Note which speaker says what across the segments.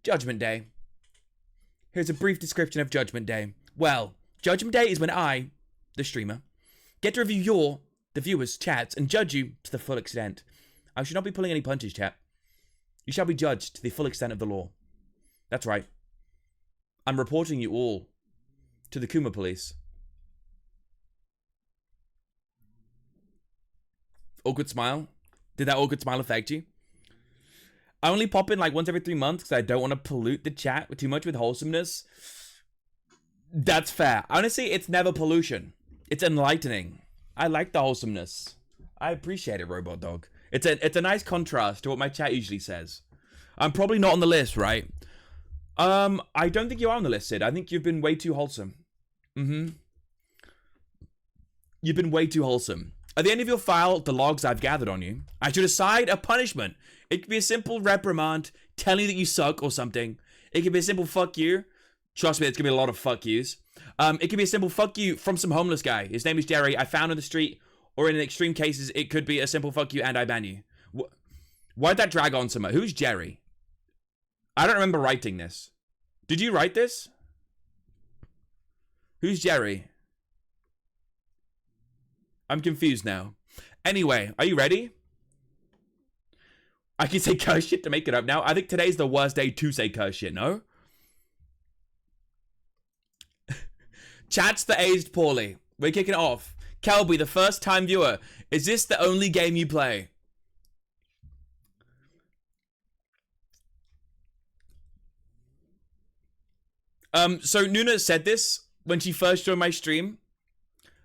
Speaker 1: Judgment Day. Here's a brief description of Judgment Day. Well, Judgment Day is when I, the streamer, get to review the viewers' chats, and judge you to the full extent. I should not be pulling any punches, chat. You shall be judged to the full extent of the law. That's right. I'm reporting you all to the Kuma police. Awkward smile. Did that awkward smile affect you? I only pop in like once every 3 months because I don't want to pollute the chat with too much with wholesomeness. That's fair. Honestly, it's never pollution. It's enlightening. I like the wholesomeness. I appreciate it, Robot Dog. It's a nice contrast to what my chat usually says. I'm probably not on the list, right? I don't think you are on the list, Sid. I think you've been way too wholesome. You've been way too wholesome. At the end of your file, the logs I've gathered on you, I should assign a punishment. It could be a simple reprimand, telling you that you suck or something. It could be a simple fuck you. Trust me, it's gonna be a lot of fuck yous. It could be a simple fuck you from some homeless guy. His name is Jerry. I found on the street. Or in extreme cases, it could be a simple fuck you and I ban you. Why'd that drag on so much? Who's Jerry? I don't remember writing this. Did you write this? Who's Jerry? I'm confused now. Anyway, are you ready? I can say curse shit to make it up now. I think today's the worst day to say curse shit, no? Chat's the aged poorly. We're kicking it off. Kelby, the first time viewer. Is this the only game you play? So Nuna said this when she first joined my stream,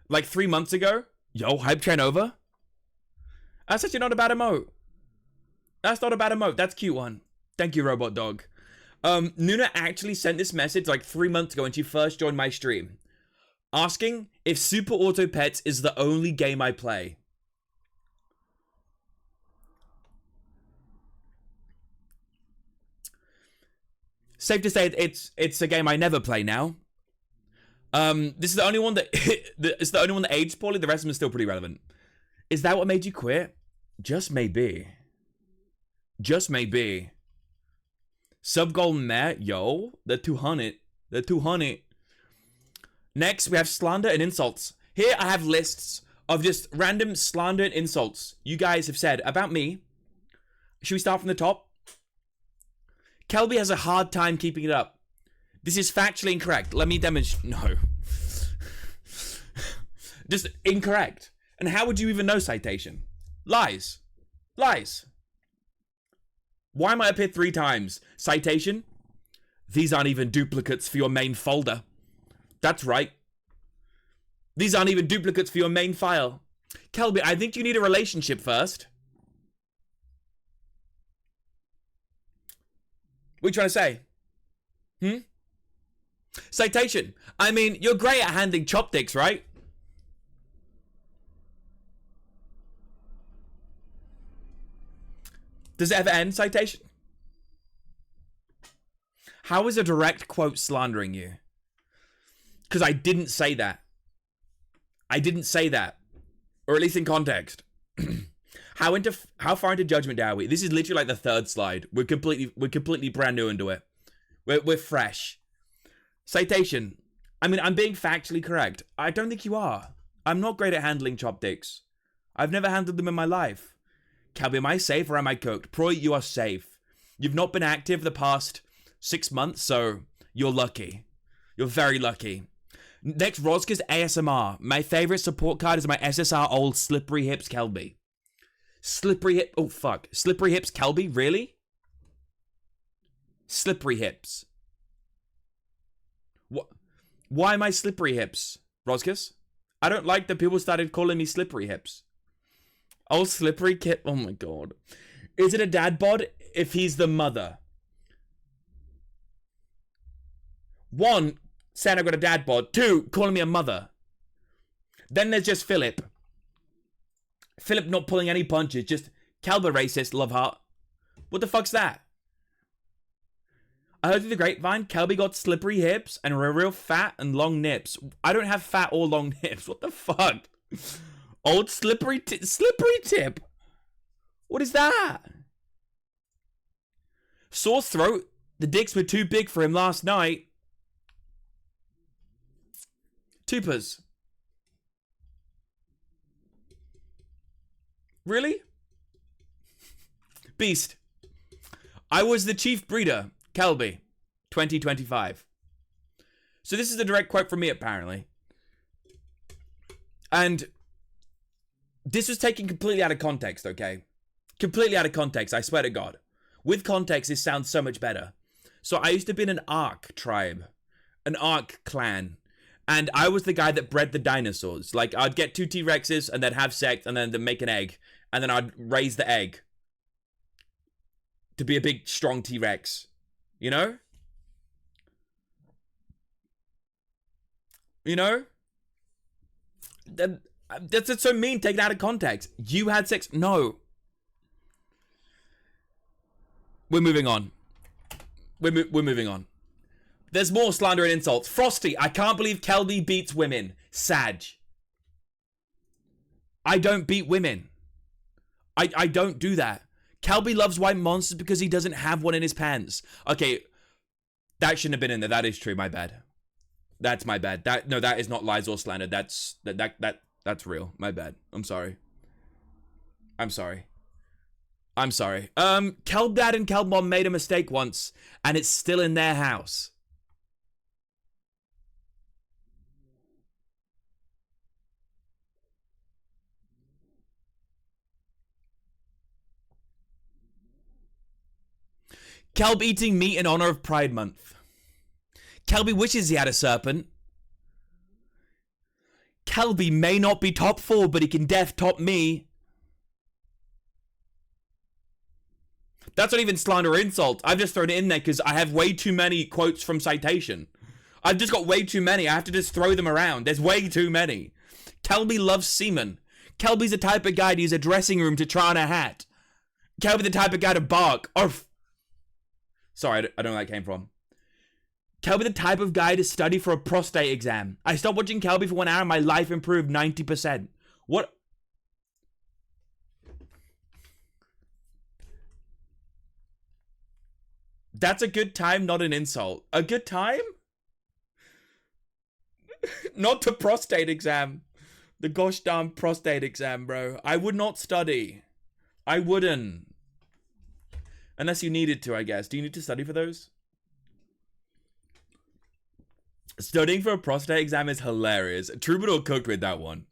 Speaker 1: like 3 months ago. Yo, hype train over. That's actually not a bad emote. That's not a bad emote. That's a cute one. Thank you, Robot Dog. Nuna actually sent this message like 3 months ago when she first joined my stream, asking if Super Auto Pets is the only game I play. Safe to say it's a game I never play now. This is the only one that it's the only one that aged poorly. The rest of them are still pretty relevant. Is that what made you quit? Just maybe. Just maybe. Sub Golden Mare, yo, the 200. The 200. Next, we have slander and insults. Here I have lists of just random slander and insults you guys have said about me. Should we start from the top? Kelby has a hard time keeping it up. This is factually incorrect. Let me demonstrate. No. Just incorrect. And how would you even know citation? Lies. Lies. Why am I up here 3 times? Citation? These aren't even duplicates for your main folder. That's right. These aren't even duplicates for your main file. Kelby, I think you need a relationship first. What are you trying to say? Citation. I mean, you're great at handling chopsticks, right? Does it ever end? Citation. How is a direct quote slandering you? Because I didn't say that. I didn't say that. Or at least in context. How far into Judgment Day are we? This is literally like the 3rd slide. We're completely brand new into it. We're fresh. Citation. I mean, I'm being factually correct. I don't think you are. I'm not great at handling chopsticks. I've never handled them in my life. Calby, am I safe or am I cooked? Proy, you are safe. You've not been active the past 6 months, so you're lucky. You're very lucky. Next, Rozka's ASMR. My favorite support card is my SSR old Slippery Hips Kelby. Slippery hip. Oh, fuck. Slippery Hips Kelby? Really? Slippery Hips. What? Why am I Slippery Hips, Rozkas? I don't like that people started calling me Slippery Hips. Oh, Slippery Kip. Oh, my God. Is it a dad bod if he's the mother? 1, saying I got a dad bod. 2, calling me a mother. Then there's just Philip. Philip not pulling any punches, just Calba racist, love heart. What the fuck's that? I heard through the grapevine, Kelby got slippery hips and real fat and long nips. I don't have fat or long nips. What the fuck? Old slippery tip. What is that? Sore throat The dicks were too big for him last night. Tupas. Really? Beast. I was the chief breeder. Kelby. 2025. So this is a direct quote from me, apparently. And this was taken completely out of context, okay? Completely out of context, I swear to God. With context, this sounds so much better. So I used to be in an Ark tribe. An Ark clan. And I was the guy that bred the dinosaurs. Like, I'd get 2 T-Rexes, and they'd have sex, and then they'd make an egg. And then I'd raise the egg to be a big, strong T-Rex. You know? You know? That's so mean, taken out of context. You had sex? No. We're moving on. We're moving on. There's more slander and insults. Frosty, I can't believe Kelby beats women. Sag. I don't beat women. I don't do that. Kelby loves white monsters because he doesn't have one in his pants. Okay, that shouldn't have been in there. That is true. My bad. That's my bad. That is not lies or slander. That's real. My bad. I'm sorry. I'm sorry. Kelb Dad and Kelb Mom made a mistake once, and it's still in their house. Kelb eating meat in honor of Pride Month. Kelby wishes he had a serpent. Kelby may not be top 4, but he can def top me. That's not even slander or insult. I've just thrown it in there because I have way too many quotes from Citation. I've just got way too many. I have to just throw them around. There's way too many. Kelby loves semen. Kelby's the type of guy to use a dressing room to try on a hat. Kelby the type of guy to bark. Arf. Sorry, I don't know where that came from. Kelby the type of guy to study for a prostate exam. I stopped watching Kelby for 1 hour and my life improved 90%. What? That's a good time, not an insult. A good time? Not the prostate exam. The gosh darn prostate exam, bro. I would not study. I wouldn't. Unless you needed to, I guess. Do you need to study for those? Studying for a prostate exam is hilarious. Troubadour cooked with that one.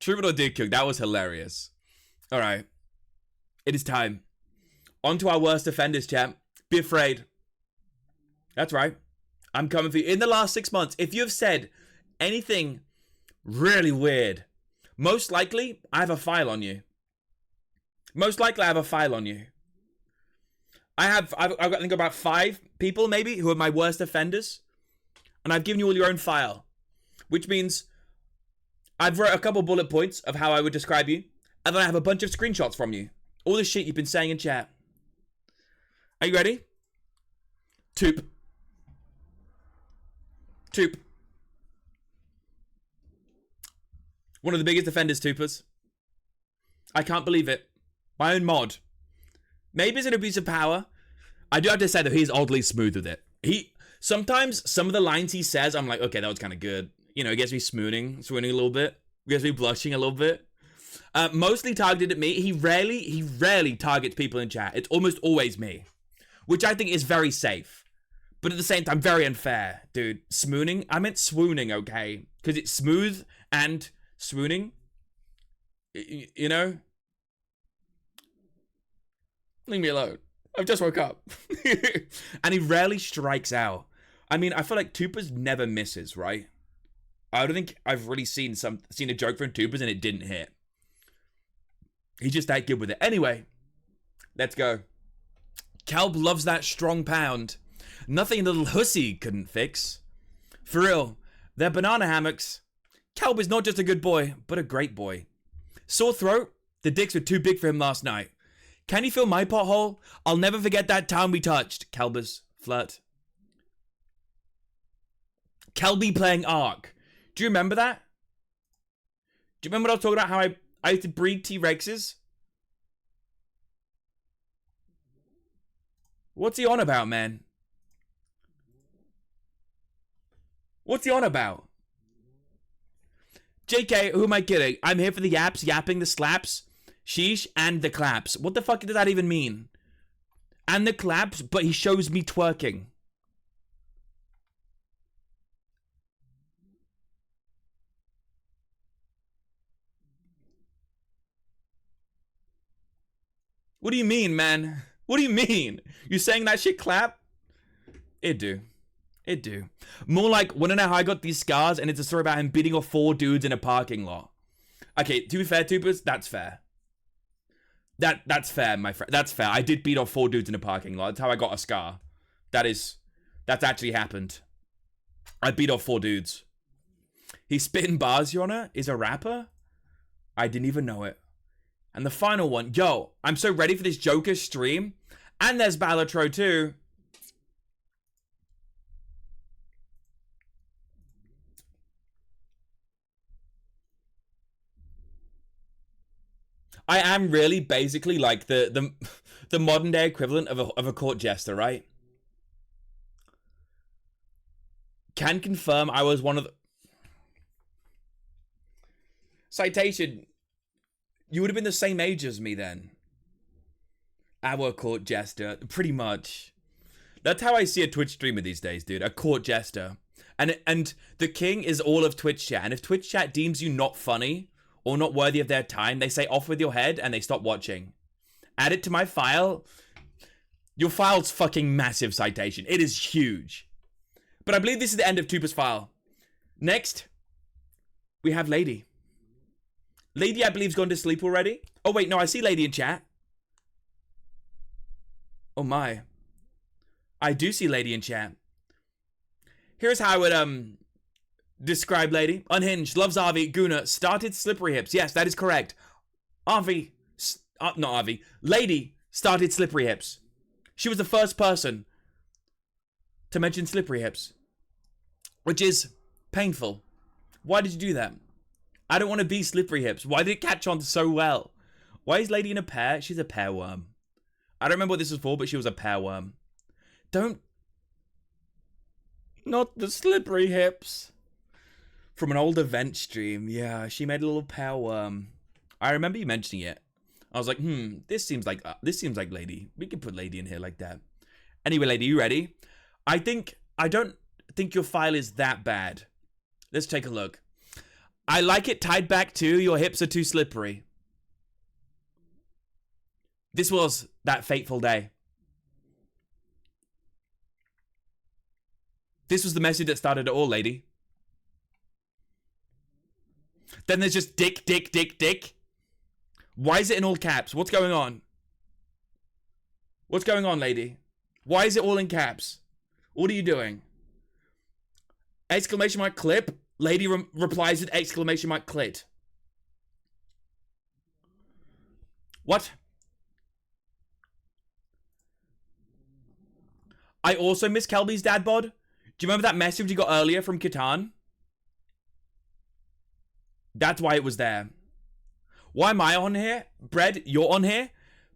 Speaker 1: Troubadour did cook. That was hilarious. Alright. It is time. On to our worst offenders, champ. Be afraid. That's right. I'm coming for you. In the last 6 months, if you have said anything really weird, most likely, I have a file on you. Most likely, I have a file on you. I've got, I think, about 5 people, maybe, who are my worst offenders. And I've given you all your own file. Which means I've wrote a couple bullet points of how I would describe you. And then I have a bunch of screenshots from you. All the shit you've been saying in chat. Are you ready? Toop. Toop. One of the biggest offenders, Toopers. I can't believe it. My own mod. Maybe it's an abuse of power. I do have to say that he's oddly smooth with it. Sometimes some of the lines he says, I'm like, okay, that was kind of good. You know, it gets me swooning a little bit. It gets me blushing a little bit. Mostly targeted at me. He rarely targets people in chat. It's almost always me. Which I think is very safe. But at the same time, very unfair. Dude, swooning? I meant swooning, okay? Because it's smooth and swooning. You know? Leave me alone. I've just woke up. And he rarely strikes out. I mean, I feel like Toopers never misses, right? I don't think I've really seen a joke from Toopers and it didn't hit. He's just that good with it. Anyway, let's go. Kelb loves that strong pound. Nothing little hussy couldn't fix. For real, they're banana hammocks. Kelb is not just a good boy, but a great boy. Sore throat? The dicks were too big for him last night. Can you fill my pothole? I'll never forget that time we touched. Kelbers, flirt. Kelby playing Ark. Do you remember that? Do you remember what I was talking about? How I used to breed T-Rexes? What's he on about, man? What's he on about? JK, who am I kidding? I'm here for the yaps, yapping, the slaps, sheesh, and the claps. What the fuck does that even mean? And the claps, but he shows me twerking. What do you mean, man? What do you mean? You saying that shit clap? It do. It do. More like, wanna know how I got these scars? And it's a story about him beating off 4 dudes in a parking lot. Okay, to be fair, Tubers, that's fair. That's fair, my friend. That's fair. I did beat off 4 dudes in a parking lot. That's how I got a scar. That's actually happened. I beat off 4 dudes. He's spitting bars, Your Honor, is a rapper? I didn't even know it. And the final one, yo, I'm so ready for this Joker stream. And there's Balatro too. I am really basically like the modern day equivalent of a court jester, right? Can confirm I was one of the... Citation. You would have been the same age as me then. Our court jester. Pretty much. That's how I see a Twitch streamer these days, dude. A court jester. And the king is all of Twitch chat. And if Twitch chat deems you not funny or not worthy of their time, they say off with your head and they stop watching. Add it to my file. Your file's fucking massive, Citation. It is huge. But I believe this is the end of Tupa's file. Next, we have Lady. Lady, I believe, has gone to sleep already. Oh, wait, no, I see Lady in chat. Oh, my. I do see Lady in chat. Here's how I would, describe Lady. Unhinged, loves Avi, Guna, started Slippery Hips. Yes, that is correct. Avi, not Avi. Lady started Slippery Hips. She was the first person to mention Slippery Hips, which is painful. Why did you do that? I don't want to be Slippery Hips. Why did it catch on so well? Why is Lady in a pear? She's a pear worm. I don't remember what this was for, but she was a pear worm. Don't... Not the Slippery Hips. From an old event stream. Yeah, she made a little pear worm. I remember you mentioning it. I was like, this seems like Lady. We can put Lady in here like that. Anyway, Lady, you ready? I don't think your file is that bad. Let's take a look. I like it tied back too. Your hips are too slippery. This was that fateful day. This was the message that started it all, Lady. Then there's just dick, dick, dick, dick. Why is it in all caps? What's going on? What's going on, Lady? Why is it all in caps? What are you doing? Exclamation mark clip. Lady replies with exclamation mark clit. What? I also miss Kelby's dad bod. Do you remember that message you got earlier from Catan? That's why it was there. Why am I on here? Bread, you're on here?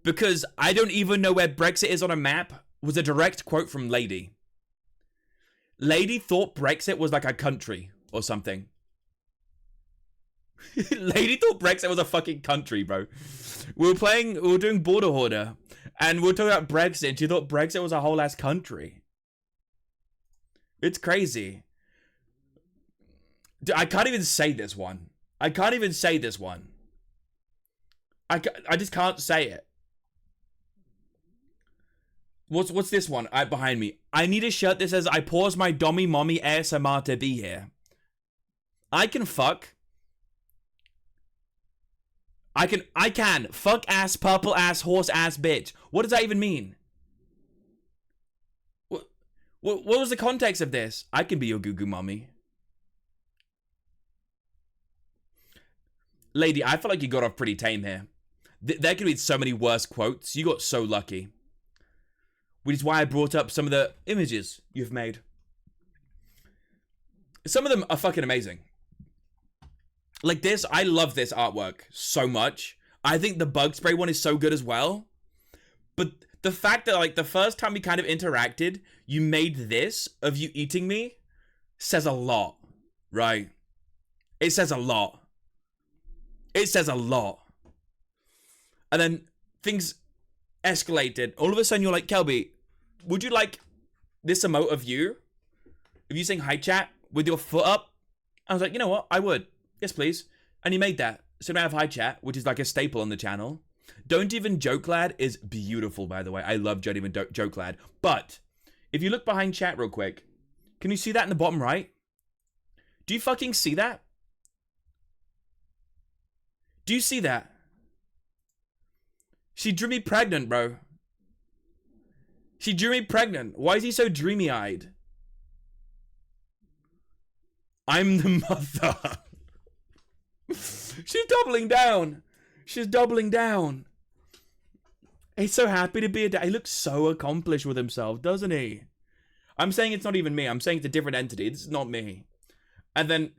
Speaker 1: Because I don't even know where Brexit is on a map was a direct quote from Lady. Lady thought Brexit was like a country or something. Lady thought Brexit was a fucking country, bro. We were doing Border Hoarder, and we were talking about Brexit, and she thought Brexit was a whole ass country. It's crazy. I can't even say this one. I can't even say this one. I just can't say it. What's this one behind me? I need a shirt that says, I pause my dommy mommy ASMR to be here. I can fuck. I can fuck ass, purple ass, horse ass bitch. What does that even mean? What was the context of this? I can be your goo goo mommy. Lady, I feel like you got off pretty tame here. There could be so many worse quotes. You got so lucky. Which is why I brought up some of the images you've made. Some of them are fucking amazing. Like this, I love this artwork so much. I think the bug spray one is so good as well. But the fact that like the first time we kind of interacted, you made this of you eating me. says a lot, right? It says a lot. It says a lot. And then things escalated. All of a sudden, you're like, Kelby, would you like this emote of you? If you saying hi chat with your foot up? I was like, you know what? I would. Yes, please. And he made that. So now I have hi chat, which is like a staple on the channel. Don't Even Joke Lad is beautiful, by the way. I love Don't Even Joke Lad. But if you look behind chat real quick, can you see that in the bottom right? Do you fucking see that? Do you see that? She drew me pregnant, bro. She drew me pregnant. Why is he so dreamy-eyed? I'm the mother. She's doubling down. She's doubling down. He's so happy to be a dad. He looks so accomplished with himself, doesn't he? I'm saying it's not even me. I'm saying it's a different entity. This is not me. And then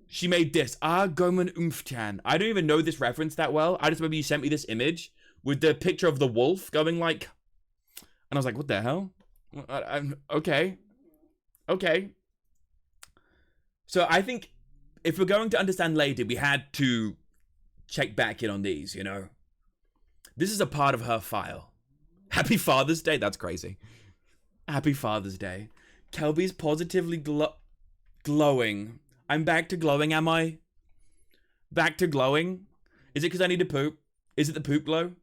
Speaker 1: she made this. Gomen Umftan. I don't even know this reference that well. I just remember you sent me this image with the picture of the wolf going like... And I was like, what the hell? Okay. Okay. So I think if we're going to understand Lady, we had to check back in on these, you know? This is a part of her file. Happy Father's Day. That's crazy. Happy Father's Day. Kelby's positively glowing. I'm back to glowing, am I? Back to glowing? Is it because I need to poop? Is it the poop glow?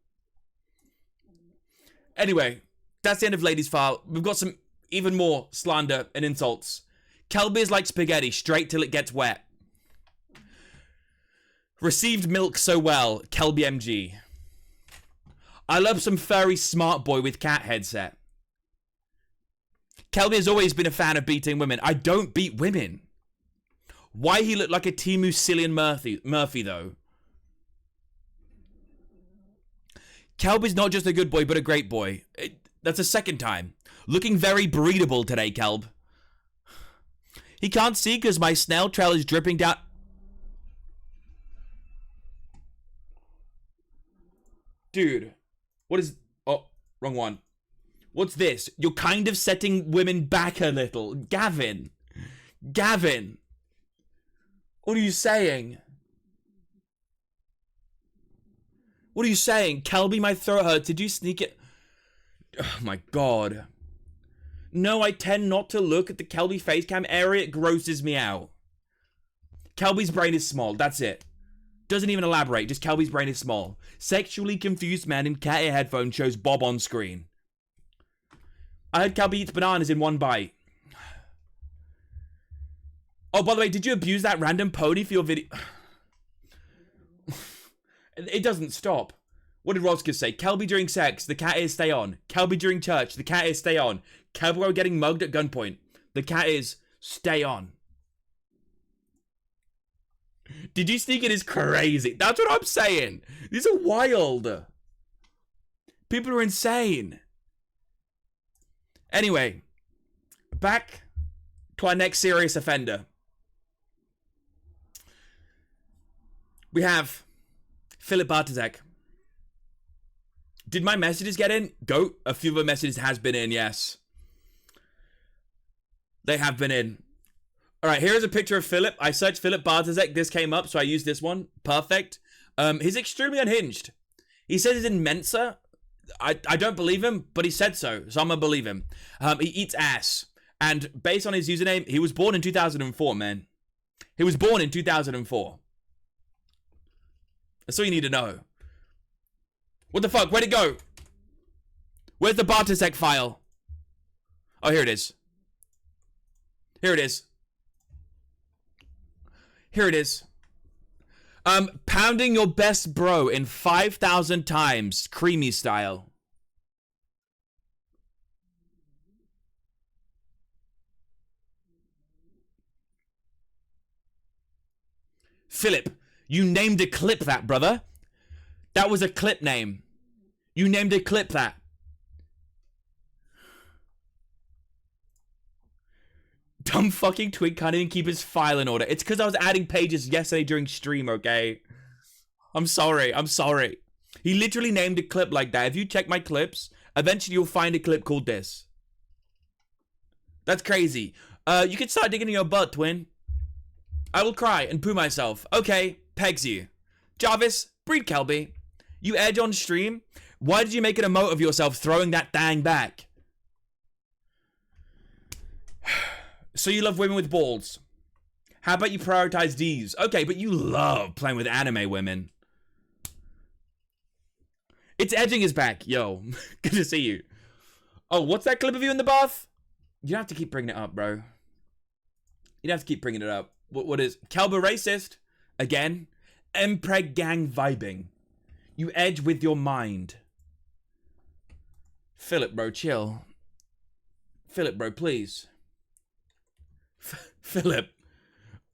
Speaker 1: Anyway, that's the end of Lady's file. We've got some even more slander and insults. Kelby is like spaghetti, straight till it gets wet. Received milk so well, Kelby MG. I love some furry smart boy with cat headset. Kelby has always been a fan of beating women. I don't beat women. Why he look like a Timu Cillian Murphy though? Kelby's not just a good boy, but a great boy. That's the second time. Looking very breedable today, Kelb. He can't see because my snail trail is dripping down. Dude, what is... Oh, wrong one. What's this? You're kind of setting women back a little. Gavin. Gavin. What are you saying? What are you saying? Kelby, my throat hurts. Did you sneak it? Oh my god. No, I tend not to look at the Kelby facecam area. It grosses me out. Kelby's brain is small. That's it. Doesn't even elaborate. Just Kelby's brain is small. Sexually confused man in cat ear headphones shows Bob on screen. I heard Kelby eats bananas in one bite. Oh, by the way, did you abuse that random pony for your video? It doesn't stop. What did Roska say? Kelby during sex, the cat ears stay on. Kelby during church, the cat ears stay on. Kelby getting mugged at gunpoint, the cat ears stay on. Did you sneak it is crazy. That's what I'm saying. These are wild. People are insane. Anyway, back to our next serious offender. We have Philip Bartosek. Did my messages get in? Goat. A few of the messages has been in, yes. They have been in. All right, here's a picture of Philip. I searched Philip Bartosek. This came up, so I used this one. Perfect. He's extremely unhinged. He says he's in Mensa. I don't believe him, but he said so I'm gonna believe him. He eats ass. And based on his username, he was born in 2004, man. He was born in 2004. That's all you need to know. What the fuck? Where'd it go? Where's the Bartosek file? Oh, here it is. Here it is. Here it is. Pounding your best bro in 5,000 times, creamy style. Philip, you named a clip that, brother. That was a clip name. You named a clip that. Dumb fucking twig can't even keep his file in order. It's because I was adding pages yesterday during stream, okay? I'm sorry. I'm sorry. He literally named a clip like that. If you check my clips, eventually you'll find a clip called this. That's crazy. You can start digging in your butt, twin. I will cry and poo myself. Okay, pegs you. Jarvis, breed Kelby. You edge on stream? Why did you make an emote of yourself throwing that dang back? So you love women with balls. How about you prioritize D's? Okay, but you love playing with anime women. It's edging is back. Yo, good to see you. Oh, what's that clip of you in the bath? You don't have to keep bringing it up, bro. You don't have to keep bringing it up. What is... Kelba racist? Again? Mpreg gang vibing. You edge with your mind. Philip, bro, chill. Philip, bro, please. Philip.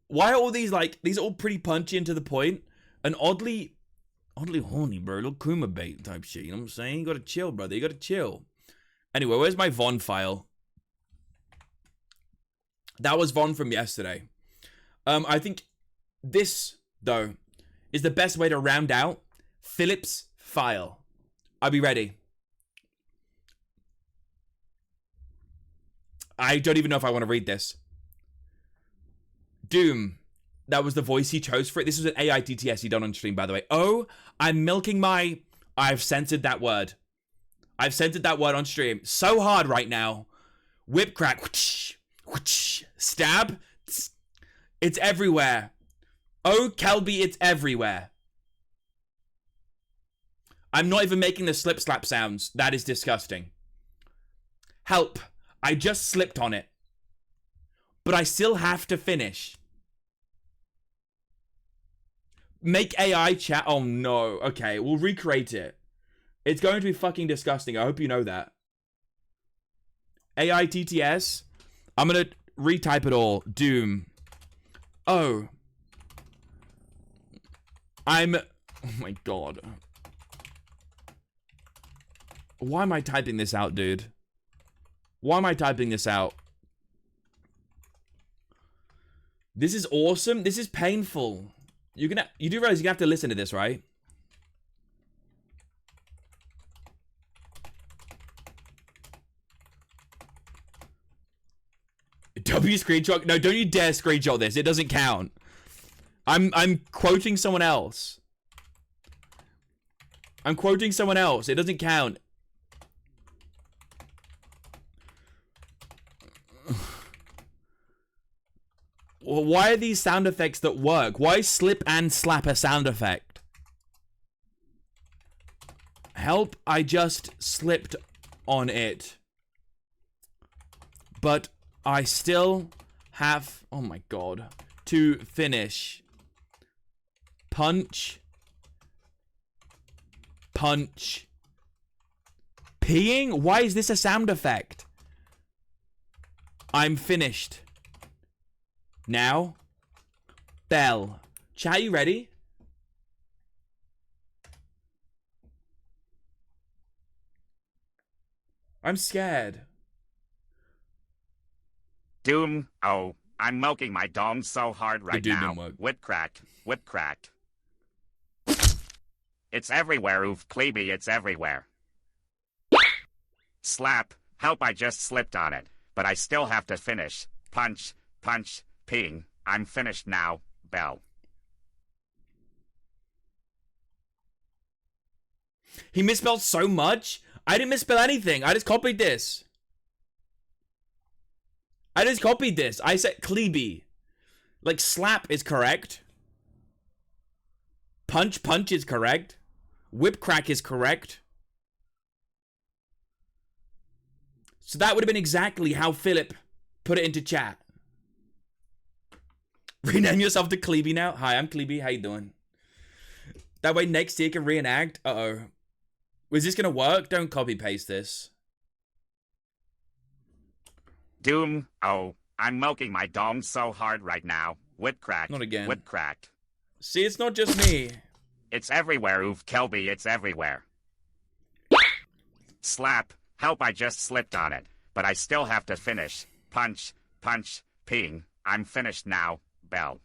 Speaker 1: Why are all these, like... These are all pretty punchy and to the point. And oddly horny, bro. Little Kuma bait type shit. You know what I'm saying? You gotta chill, brother. You gotta chill. Anyway, where's my Von file? That was Von from yesterday. I think this, though, is the best way to round out Philip's file. I'll be ready. I don't even know if I want to read this. Doom. That was the voice he chose for it. This was an AITTS he done on stream, by the way. Oh, I'm milking my... I've censored that word. I've censored that word on stream. So hard right now. Whip crack. Whoosh, whoosh, stab. It's everywhere. Oh, Kelby, it's everywhere. I'm not even making the slip slap sounds. That is disgusting. Help. I just slipped on it. But I still have to finish. Make AI chat. Oh, no. Okay, we'll recreate it. It's going to be fucking disgusting. I hope you know that. AITTS. I'm going to retype it all. Doom. Oh. Oh my god. Why am I typing this out, dude? Why am I typing this out? This is awesome. This is painful. You do realize you have to listen to this, right? W screenshot? No, don't you dare screenshot this. It doesn't count. I'm quoting someone else. I'm quoting someone else. It doesn't count. Well, why are these sound effects that work? Why slip and slap a sound effect? Help, I just slipped on it. But I still have, oh my god, to finish. Punch. Punch. Peeing? Why is this a sound effect? I'm finished. Now. Bell. Chat, you ready? I'm scared.
Speaker 2: Doom. Oh, I'm milking my dong so hard right now. Whip crack. Whip crack. It's everywhere, oof. Cleeby, it's everywhere. Slap. Help, I just slipped on it. But I still have to finish. Punch. Punch. Ping. I'm finished now. Bell.
Speaker 1: He misspelled so much? I didn't misspell anything. I just copied this. I said Cleeby. Like, slap is correct. Punch is correct. Whip crack is correct. So that would have been exactly how Philip put it into chat. Rename yourself to Cleeby now. Hi, I'm Cleeby. How you doing? That way next year can reenact. Uh-oh. Was this gonna work? Don't copy paste this.
Speaker 2: Doom. Oh, I'm milking my dong so hard right now. Whip crack.
Speaker 1: Not again.
Speaker 2: Whip crack.
Speaker 1: See, it's not just me.
Speaker 2: It's everywhere, oof. Kelby, it's everywhere. Slap. Help, I just slipped on it. But I still have to finish. Punch. Punch. Ping. I'm finished now. Bell.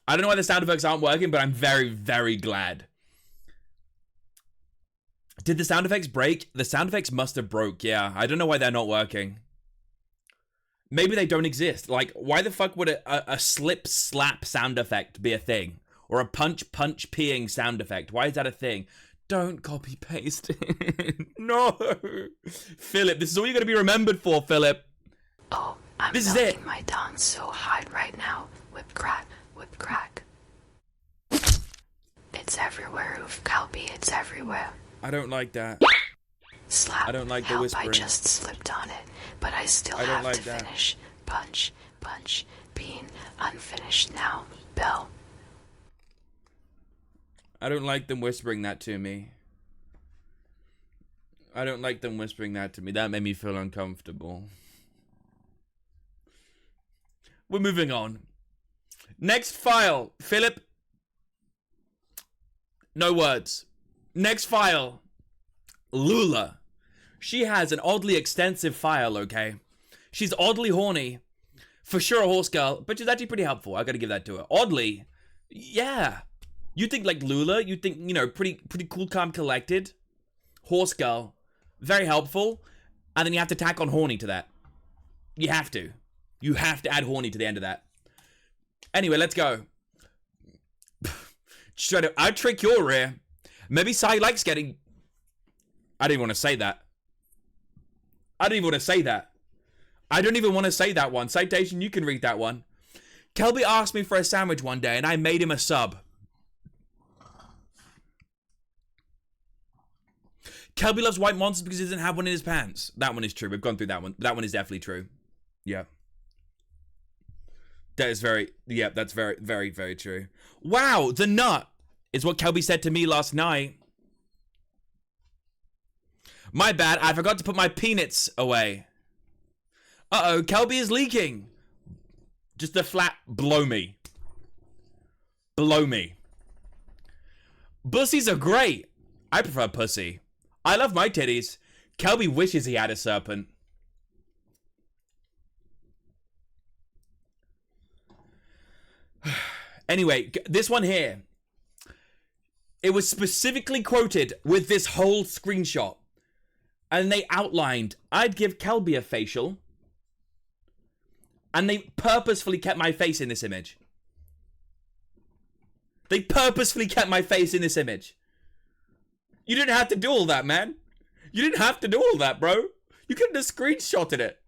Speaker 1: I don't know why the sound effects aren't working, but I'm very, very glad. Did the sound effects break? The sound effects must have broke, yeah. I don't know why they're not working. Maybe they don't exist. Like, why the fuck would a slip slap sound effect be a thing? Or a punch peeing sound effect? Why is that a thing? Don't copy paste it. No. Philip, this is all you're going to be remembered for, Philip.
Speaker 3: Oh, I'm
Speaker 1: this
Speaker 3: melting
Speaker 1: is it.
Speaker 3: my tongue so hard right now. Whip crack, whip crack. It's everywhere, Oof Calby, it's everywhere.
Speaker 1: I don't like that.
Speaker 3: Slap.
Speaker 1: I don't like the
Speaker 3: Help,
Speaker 1: whispering.
Speaker 3: I just slipped on it, but I still
Speaker 1: I don't
Speaker 3: have
Speaker 1: like
Speaker 3: to
Speaker 1: that.
Speaker 3: finish. Punch, punch, bean, unfinished now. Bell.
Speaker 1: I don't like them whispering that to me. I don't like them whispering that to me. That made me feel uncomfortable. We're moving on. Next file. Philip. No words. Next file. Lula. She has an oddly extensive file, okay? She's oddly horny. For sure a horse girl, but she's actually pretty helpful. I gotta give that to her. Oddly. Yeah. You think like Lula, you think, you know, pretty cool, calm, collected. Horse girl. Very helpful. And then you have to tack on horny to that. You have to. You have to add horny to the end of that. Anyway, let's go. I'd trick your rear. Maybe Sai likes getting... I didn't want to say that. I don't even want to say that. I don't even want to say that one. Citation, you can read that one. Kelby asked me for a sandwich one day, and I made him a sub. Kelby loves white monsters because he doesn't have one in his pants. That one is true. We've gone through that one. That one is definitely true. Yeah. That is very... Yeah, that's very, very, very true. Wow, the nut is what Kelby said to me last night. My bad, I forgot to put my peanuts away. Uh-oh, Kelby is leaking. Just a flat blow me. Blow me. Pussies are great. I prefer pussy. I love my titties. Kelby wishes he had a serpent. Anyway, this one here. It was specifically quoted with this whole screenshot. And they outlined, I'd give Kelby a facial. And they purposefully kept my face in this image. They purposefully kept my face in this image. You didn't have to do all that, man. You didn't have to do all that, bro. You could have screenshotted it.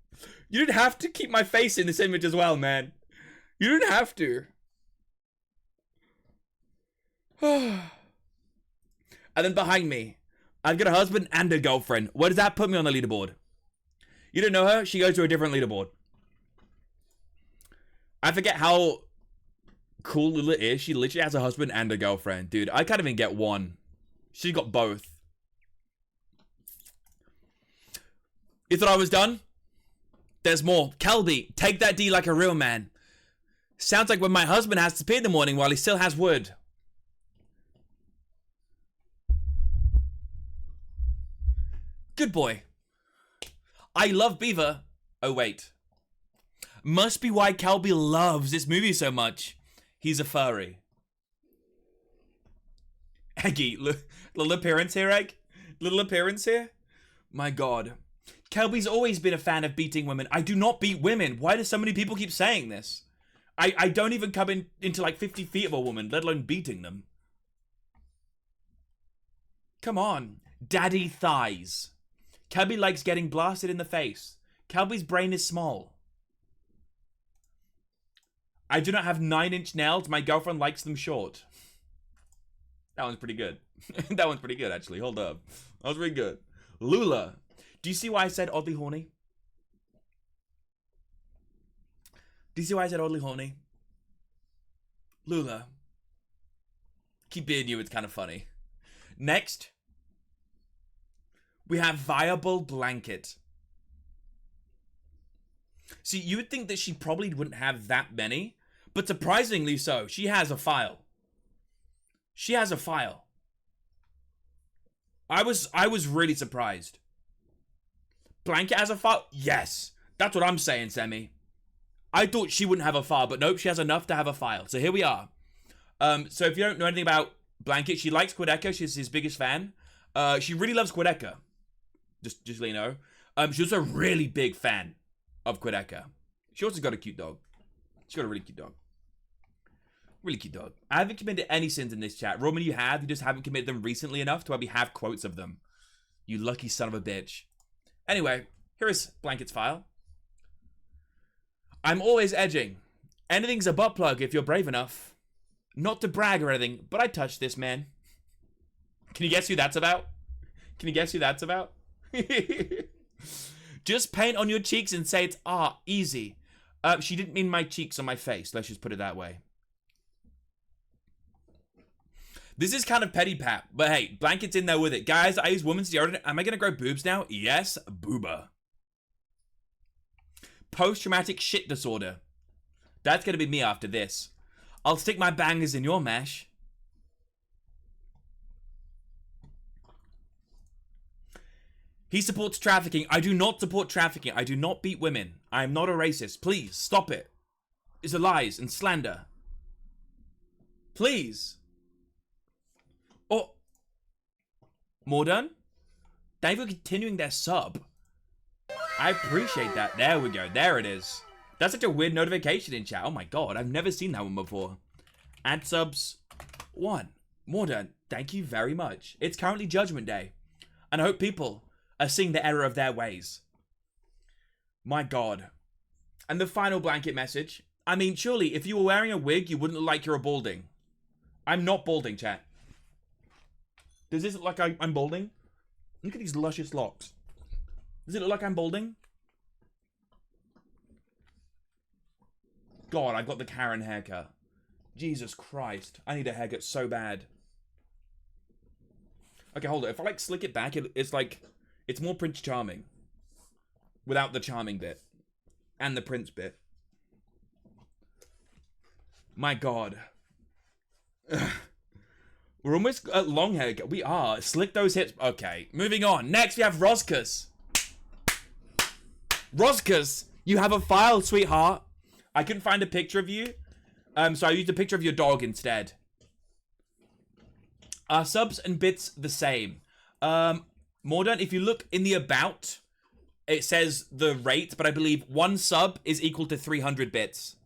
Speaker 1: You didn't have to keep my face in this image as well, man. You didn't have to. And then behind me, I've got a husband and a girlfriend. Where does that put me on the leaderboard? You don't know her? She goes to a different leaderboard. I forget how cool Lila is. She literally has a husband and a girlfriend. Dude, I can't even get one. She got both. You thought I was done? There's more. Kelby, take that D like a real man. Sounds like when my husband has to pee in the morning while he still has wood. Good boy. I love Beaver. Oh, wait. Must be why Kelby loves this movie so much. He's a furry. Eggy, little appearance here, Egg? Little appearance here? My God. Kelby's always been a fan of beating women. I do not beat women. Why do so many people keep saying this? I don't even come into like 50 feet of a woman, let alone beating them. Come on. Daddy thighs. Kelby likes getting blasted in the face. Kelby's brain is small. I do not have 9-inch nails. My girlfriend likes them short. That one's pretty good. That one's pretty good, actually. Hold up. That was pretty good. Lula. Do you see why I said oddly horny? Do you see why I said oddly horny? Lula. Keep being you, it's kind of funny. Next. We have viable blanket. See, you would think that she probably wouldn't have that many, but surprisingly so. She has a file. She has a file. I was really surprised. Blanket has a file? Yes. That's what I'm saying, Semi. I thought she wouldn't have a file, but nope, she has enough to have a file. So here we are. So if you don't know anything about Blanket, she likes Quedeca. She's his biggest fan. She really loves Quedeca. Just to let you know. She's also a really big fan of Quedeca. She also got a cute dog. She's got a really cute dog. Really cute dog. I haven't committed any sins in this chat. Roman, you have. You just haven't committed them recently enough to where we have quotes of them. You lucky son of a bitch. Anyway, here is Blanket's file. I'm always edging. Anything's a butt plug if you're brave enough. Not to brag or anything, but I touched this man. Can you guess who that's about? Can you guess who that's about? Just paint on your cheeks and say it's art. Easy. She didn't mean my cheeks on my face. Let's just put it that way. This is kind of petty pap, but hey, Blanket's in there with it. Guys, I use women's deodorant. Am I going to grow boobs now? Yes, booba. Post-traumatic shit disorder. That's going to be me after this. I'll stick my bangers in your mash. He supports trafficking. I do not support trafficking. I do not beat women. I am not a racist. Please, stop it. It's a lies and slander. Please. Oh. More done? Thank you for continuing their sub. I appreciate that. There we go. There it is. That's such a weird notification in chat. Oh my god, I've never seen that one before. Add subs 1. More done. Thank you very much. It's currently Judgment Day. And I hope people are seeing the error of their ways. My god. And the final Blanket message. I mean, surely if you were wearing a wig, you wouldn't look like you're balding. I'm not balding, chat. Does this look like I'm balding? Look at these luscious locks. Does it look like I'm balding? God, I've got the Karen haircut. Jesus Christ. I need a haircut so bad. Okay, hold it. If I like slick it back, it's like... It's more Prince Charming. Without the charming bit. And the Prince bit. My god. We're almost at long haircut. We are. Slick those hips. Okay, moving on. Next, we have Roscus. Roscus, you have a file, sweetheart. I couldn't find a picture of you. So I used a picture of your dog instead. Subs and bits the same. Mordant, if you look in the about, it says the rate, but I believe 1 sub is equal to 300 bits.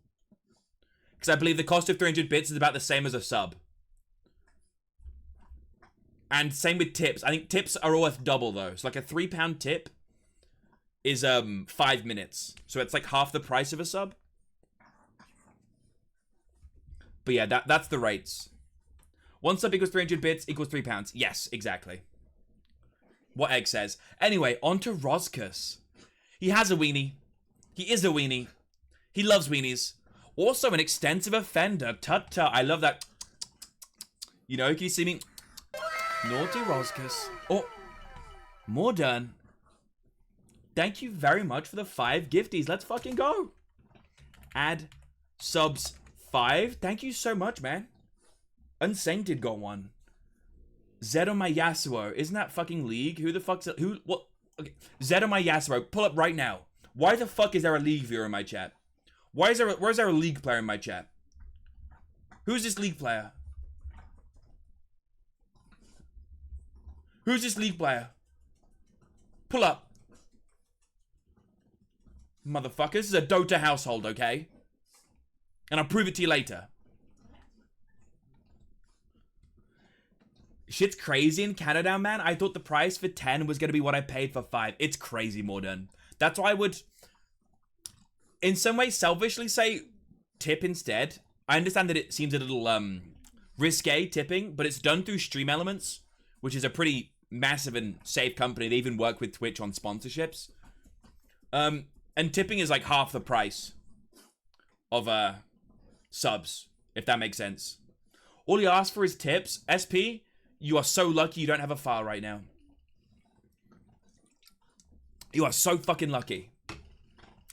Speaker 1: Because I believe the cost of 300 bits is about the same as a sub. And same with tips. I think tips are worth double though. So like a £3 tip is 5 minutes. So it's like half the price of a sub. But yeah, that's the rates. 1 sub equals 300 bits equals £3. Yes, exactly. What Egg says. Anyway, on to Roscus. He has a weenie. He is a weenie. He loves weenies. Also an extensive offender. Tut-tut. I love that. You know, can you see me? Naughty Roscus. Oh, more done. Thank you very much for the 5 gifties. Let's fucking go. Add subs 5. Thank you so much, man. Unsainted got 1. Zed on my Yasuo. Isn't that fucking League? Who the fuck's it? Who? What? Okay. Zed on my Yasuo. Pull up right now. Why the fuck is there a League viewer in my chat? Where's there a League player in my chat? Who's this League player? Who's this League player? Pull up. Motherfucker, this is a Dota household, okay? And I'll prove it to you later. Shit's crazy in Canada, man. I thought the price for 10 was going to be what I paid for 5. It's crazy, Morden. That's why I would, in some way, selfishly say tip instead. I understand that it seems a little risque tipping, but it's done through Stream Elements, which is a pretty massive and safe company. They even work with Twitch on sponsorships. And tipping is like half the price of subs, if that makes sense. All you ask for is tips. SP, you are so lucky you don't have a file right now. You are so fucking lucky.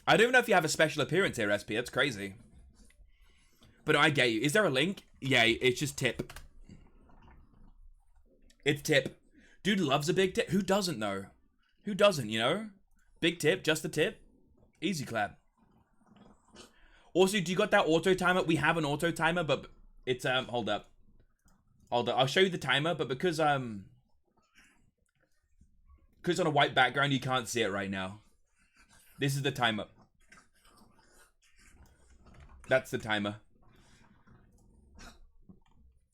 Speaker 1: I don't even know if you have a special appearance here, SP. That's crazy. But I get you. Is there a link? Yeah, it's just tip. It's tip. Dude loves a big tip. Who doesn't, though? Who doesn't, you know? Big tip, just the tip. Easy clap. Also, do you got that auto timer? We have an auto timer, but it's hold up. I'll show you the timer, but because Because it's on a white background, you can't see it right now. This is the timer. That's the timer.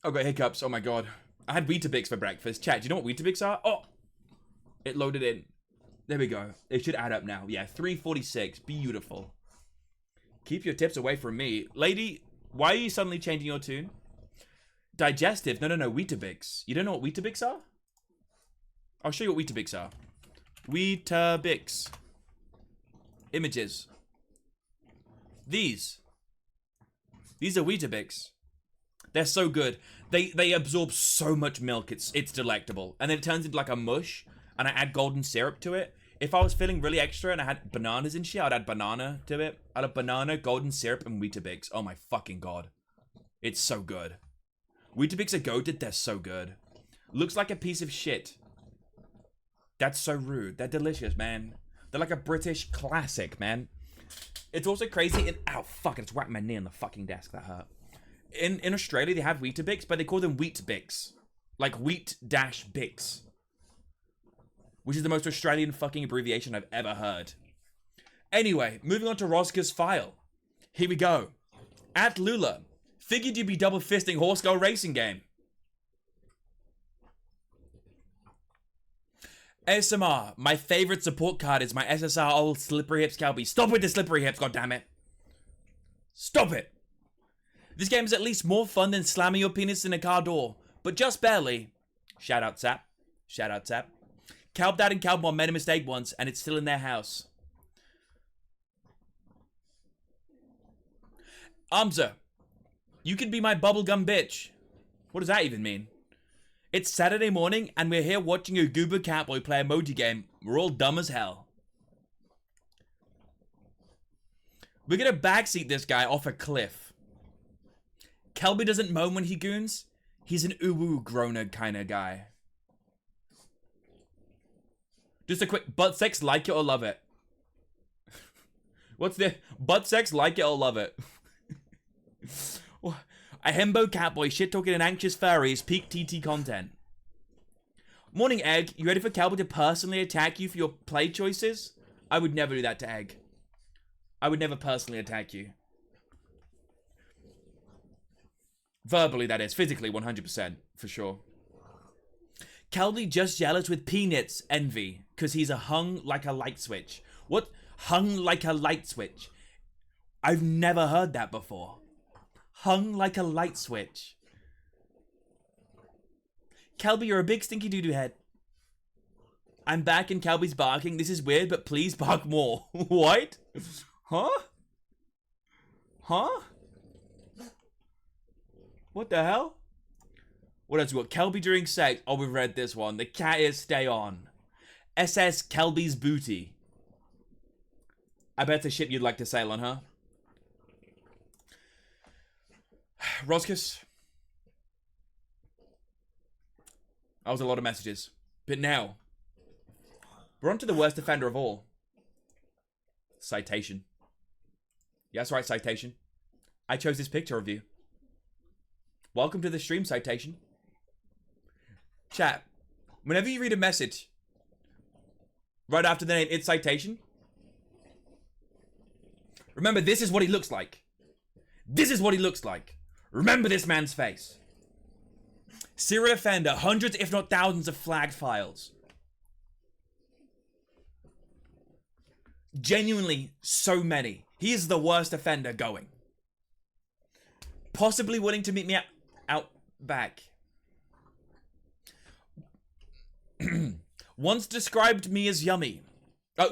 Speaker 1: Oh, got hiccups. Oh my god. I had Weetabix for breakfast. Chat, do you know what Weetabix are? Oh! It loaded in. There we go. It should add up now. Yeah, 346. Beautiful. Keep your tips away from me. Lady, why are you suddenly changing your tune? Digestive? No, Weetabix. You don't know what Weetabix are? I'll show you what Weetabix are. Weetabix. Images. These are Weetabix. They're so good. They absorb so much milk. It's delectable. And then it turns into like a mush. And I add golden syrup to it. If I was feeling really extra and I had bananas and shit, I'd add banana to it. I'd add banana, golden syrup, and Weetabix. Oh my fucking god. It's so good. Weetabix are goated. They're so good. Looks like a piece of shit. That's so rude. They're delicious, man. They're like a British classic, man. It's also crazy. Ow, fuck, I just whacked my knee on the fucking desk. That hurt. In Australia, they have Weetabix, but they call them Weet-Bix. Like wheat-bix. Which is the most Australian fucking abbreviation I've ever heard. Anyway, moving on to Rosca's file. Here we go. At Lula. Figured you'd be double fisting Horse Girl Racing Game. ASMR. My favorite support card is my SSR old Slippery Hips Calby. Stop with the Slippery Hips, goddammit. Stop it. This game is at least more fun than slamming your penis in a car door. But just barely. Shout out Sap. Shout out Sap. Calb Dad and Calb Mom made a mistake once, and it's still in their house. Amza. You could be my bubblegum bitch. What does that even mean? It's Saturday morning, and we're here watching a goober catboy play a emoji game. We're all dumb as hell. We're gonna backseat this guy off a cliff. Kelby doesn't moan when he goons. He's an uwu groaner kind of guy. Just a quick butt sex, like it or love it. What's the butt sex, like it or love it? A himbo catboy shit talking and anxious furries, peak TT content. Morning Egg, you ready for Kelby to personally attack you for your play choices? I would never do that to Egg. I would never personally attack you. Verbally, that is. Physically, 100%. For sure. Kelby just jealous with peanuts envy. Because he's a hung like a light switch. What? Hung like a light switch? I've never heard that before. Hung like a light switch. Kelby, you're a big stinky doo-doo head. I'm back and Kelby's barking. This is weird, but please bark more. What? Huh? Huh? What the hell? What else we got? Kelby during sex. Oh, we've read this one. The cat is stay on. SS Kelby's booty. I bet it's a ship you'd like to sail on, huh? Roscus. That was a lot of messages. But now, we're on to the worst offender of all. Citation. Yeah, that's right, Citation. I chose this picture of you. Welcome to the stream, Citation. Chat, whenever you read a message, right after the name, it's Citation. Remember, this is what he looks like. This is what he looks like. Remember this man's face. Serial offender, hundreds if not thousands of flagged files. Genuinely, so many. He is the worst offender going. Possibly willing to meet me out back. Once described me as yummy.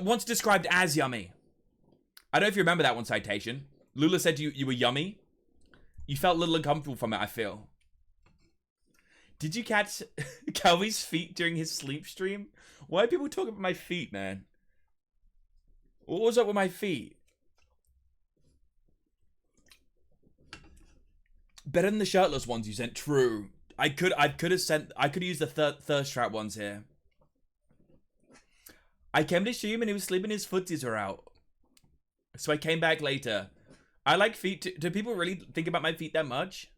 Speaker 1: Once described as yummy. I don't know if you remember that one, Citation. Lula said you were yummy. You felt a little uncomfortable from it, I feel. Did you catch Kelby's feet during his sleep stream? Why are people talking about my feet, man? What was up with my feet? Better than the shirtless ones you sent. True. I could have used the thirst trap ones here. I came to stream and he was sleeping, his footsies were out. So I came back later. I like feet. Do people really think about my feet that much?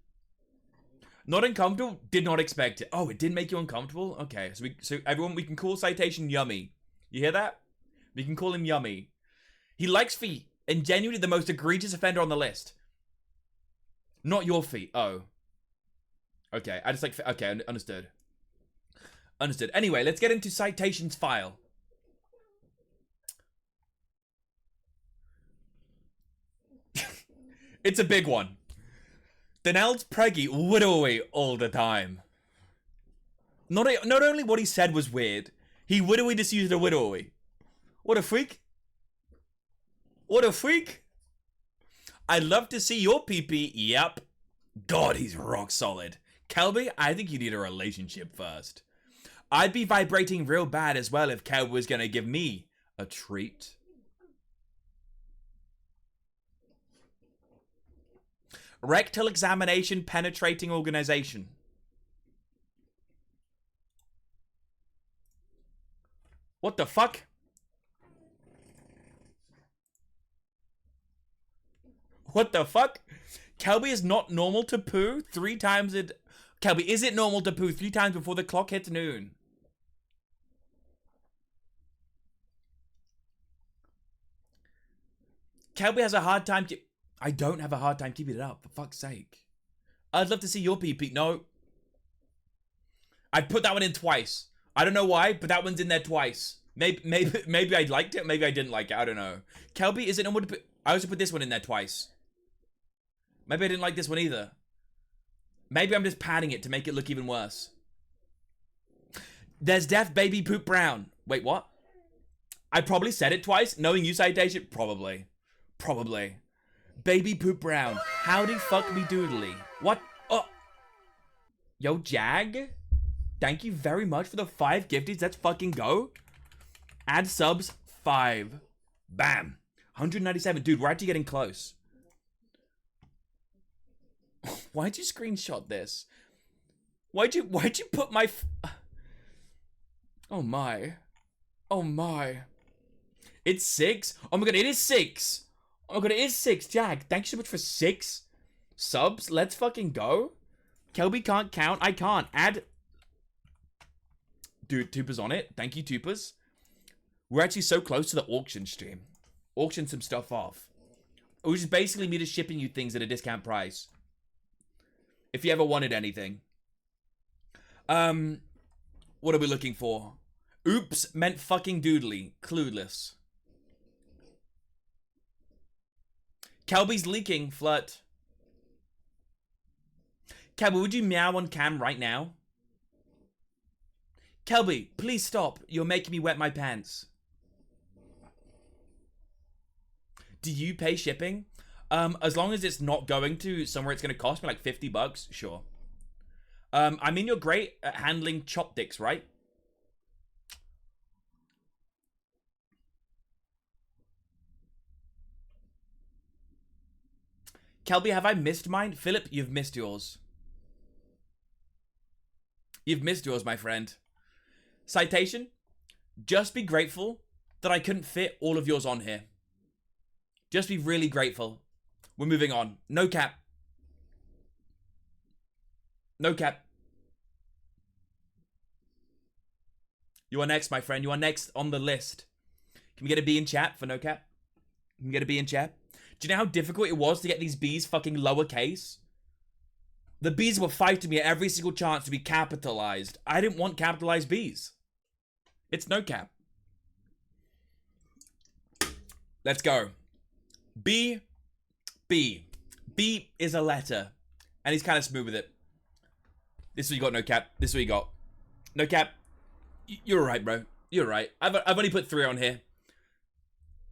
Speaker 1: Not uncomfortable? Did not expect it. Oh, it did make you uncomfortable? Okay, so everyone, we can call Citation Yummy. You hear that? We can call him Yummy. He likes feet, and genuinely the most egregious offender on the list. Not your feet. Oh. Okay, I just like... Okay, understood. Understood. Anyway, let's get into Citation's file. It's a big one. Donald's preggy widowy all the time. Not only what he said was weird, he widowy just used a widowy. What a freak. What a freak. I'd love to see your pee-pee. Yep. God, he's rock solid. Kelby, I think you need a relationship first. I'd be vibrating real bad as well if Kelby was gonna give me a treat. Rectal examination penetrating organization. What the fuck? What the fuck? Kelby is not normal to poo 3 times a... Kelby, is it normal to poo 3 times before the clock hits noon? Kelby has a hard time... I don't have a hard time keeping it up, for fuck's sake. I'd love to see your pee-pee. No. I'd put that one in twice. I don't know why, but that one's in there twice. Maybe I liked it, maybe I didn't like it. I don't know. Kelby, is it normal to put... I also put this one in there twice. Maybe I didn't like this one either. Maybe I'm just padding it to make it look even worse. There's Deaf Baby Poop Brown. Wait, what? I probably said it twice, knowing you Citation. Probably. Probably. Baby Poop Brown. Howdy fuck me doodly. What? Oh. Yo, Jag. Thank you very much for the 5 gifties. Let's fucking go. Add subs 5. Bam. 197. Dude, we're actually getting close. Why'd you screenshot this? Why'd you put my... Oh my. Oh my. It's 6? Oh my god, it is 6. Oh my god, it is 6. Jag, thank you so much for 6 subs. Let's fucking go. Kelby can't count. I can't. Add... Dude, Tupa's on it. Thank you, Tupas. We're actually so close to the auction stream. Auction some stuff off. Which is basically me just shipping you things at a discount price. If you ever wanted anything. What are we looking for? Oops meant fucking doodly. Clueless. Kelby's leaking. Flirt. Kelby, would you meow on cam right now? Kelby, please stop. You're making me wet my pants. Do you pay shipping? As long as it's not going to somewhere it's going to cost me like $50, sure. I mean, you're great at handling chop dicks, right? Kelby, have I missed mine? Philip, you've missed yours. You've missed yours, my friend. Citation, just be grateful that I couldn't fit all of yours on here. Just be really grateful. We're moving on. No cap. No cap. You are next, my friend. You are next on the list. Can we get a B in chat for no cap? Can we get a B in chat? Do you know how difficult it was to get these B's fucking lowercase? The B's were fighting me at every single chance to be capitalized. I didn't want capitalized B's. It's no cap. Let's go. B. B. B is a letter. And he's kind of smooth with it. This is what you got, no cap. This is what you got. No cap. You're alright, bro. You're alright. I've only put 3 on here.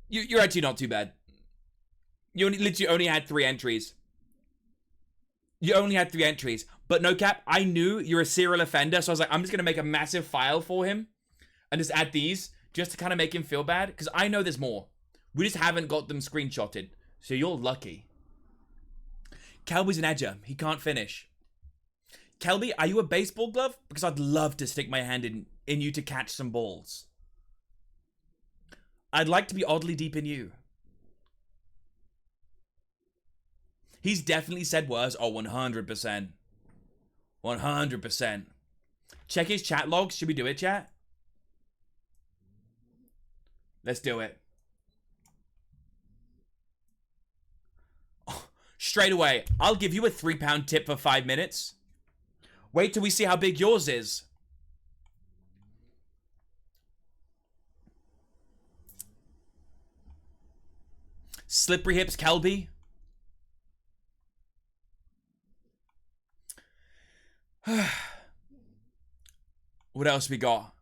Speaker 1: You're actually not too bad. You literally only had 3 entries. You only had 3 entries. But no cap, I knew you're a serial offender, so I was like, I'm just going to make a massive file for him. And just add these, just to kind of make him feel bad. Because I know there's more. We just haven't got them screenshotted. So you're lucky. Kelby's an edger. He can't finish. Kelby, are you a baseball glove? Because I'd love to stick my hand in you to catch some balls. I'd like to be oddly deep in you. He's definitely said worse. Oh, 100%. 100%. Check his chat logs. Should we do it, chat? Let's do it. Oh, straight away, I'll give you a £3 tip for 5 minutes. Wait till we see how big yours is. Slippery hips, Kelby. What else we got?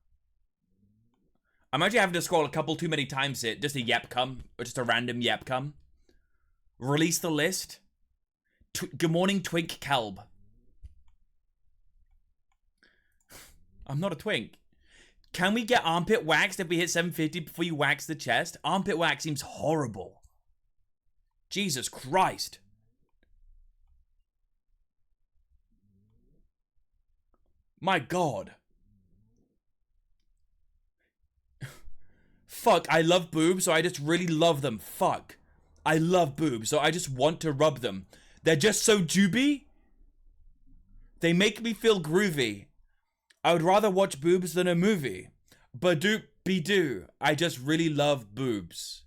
Speaker 1: I'm actually having to scroll a couple too many times here. Just a yep come. Or just a random yep come. Release the list. Good morning, Twink Kelb. I'm not a twink. Can we get armpit waxed if we hit 750 before you wax the chest? Armpit wax seems horrible. Jesus Christ. My God. Fuck, I love boobs, so I just really love them. Fuck. I love boobs, so I just want to rub them. They're just so juby. They make me feel groovy. I would rather watch boobs than a movie. Badoop be doo. I just really love boobs.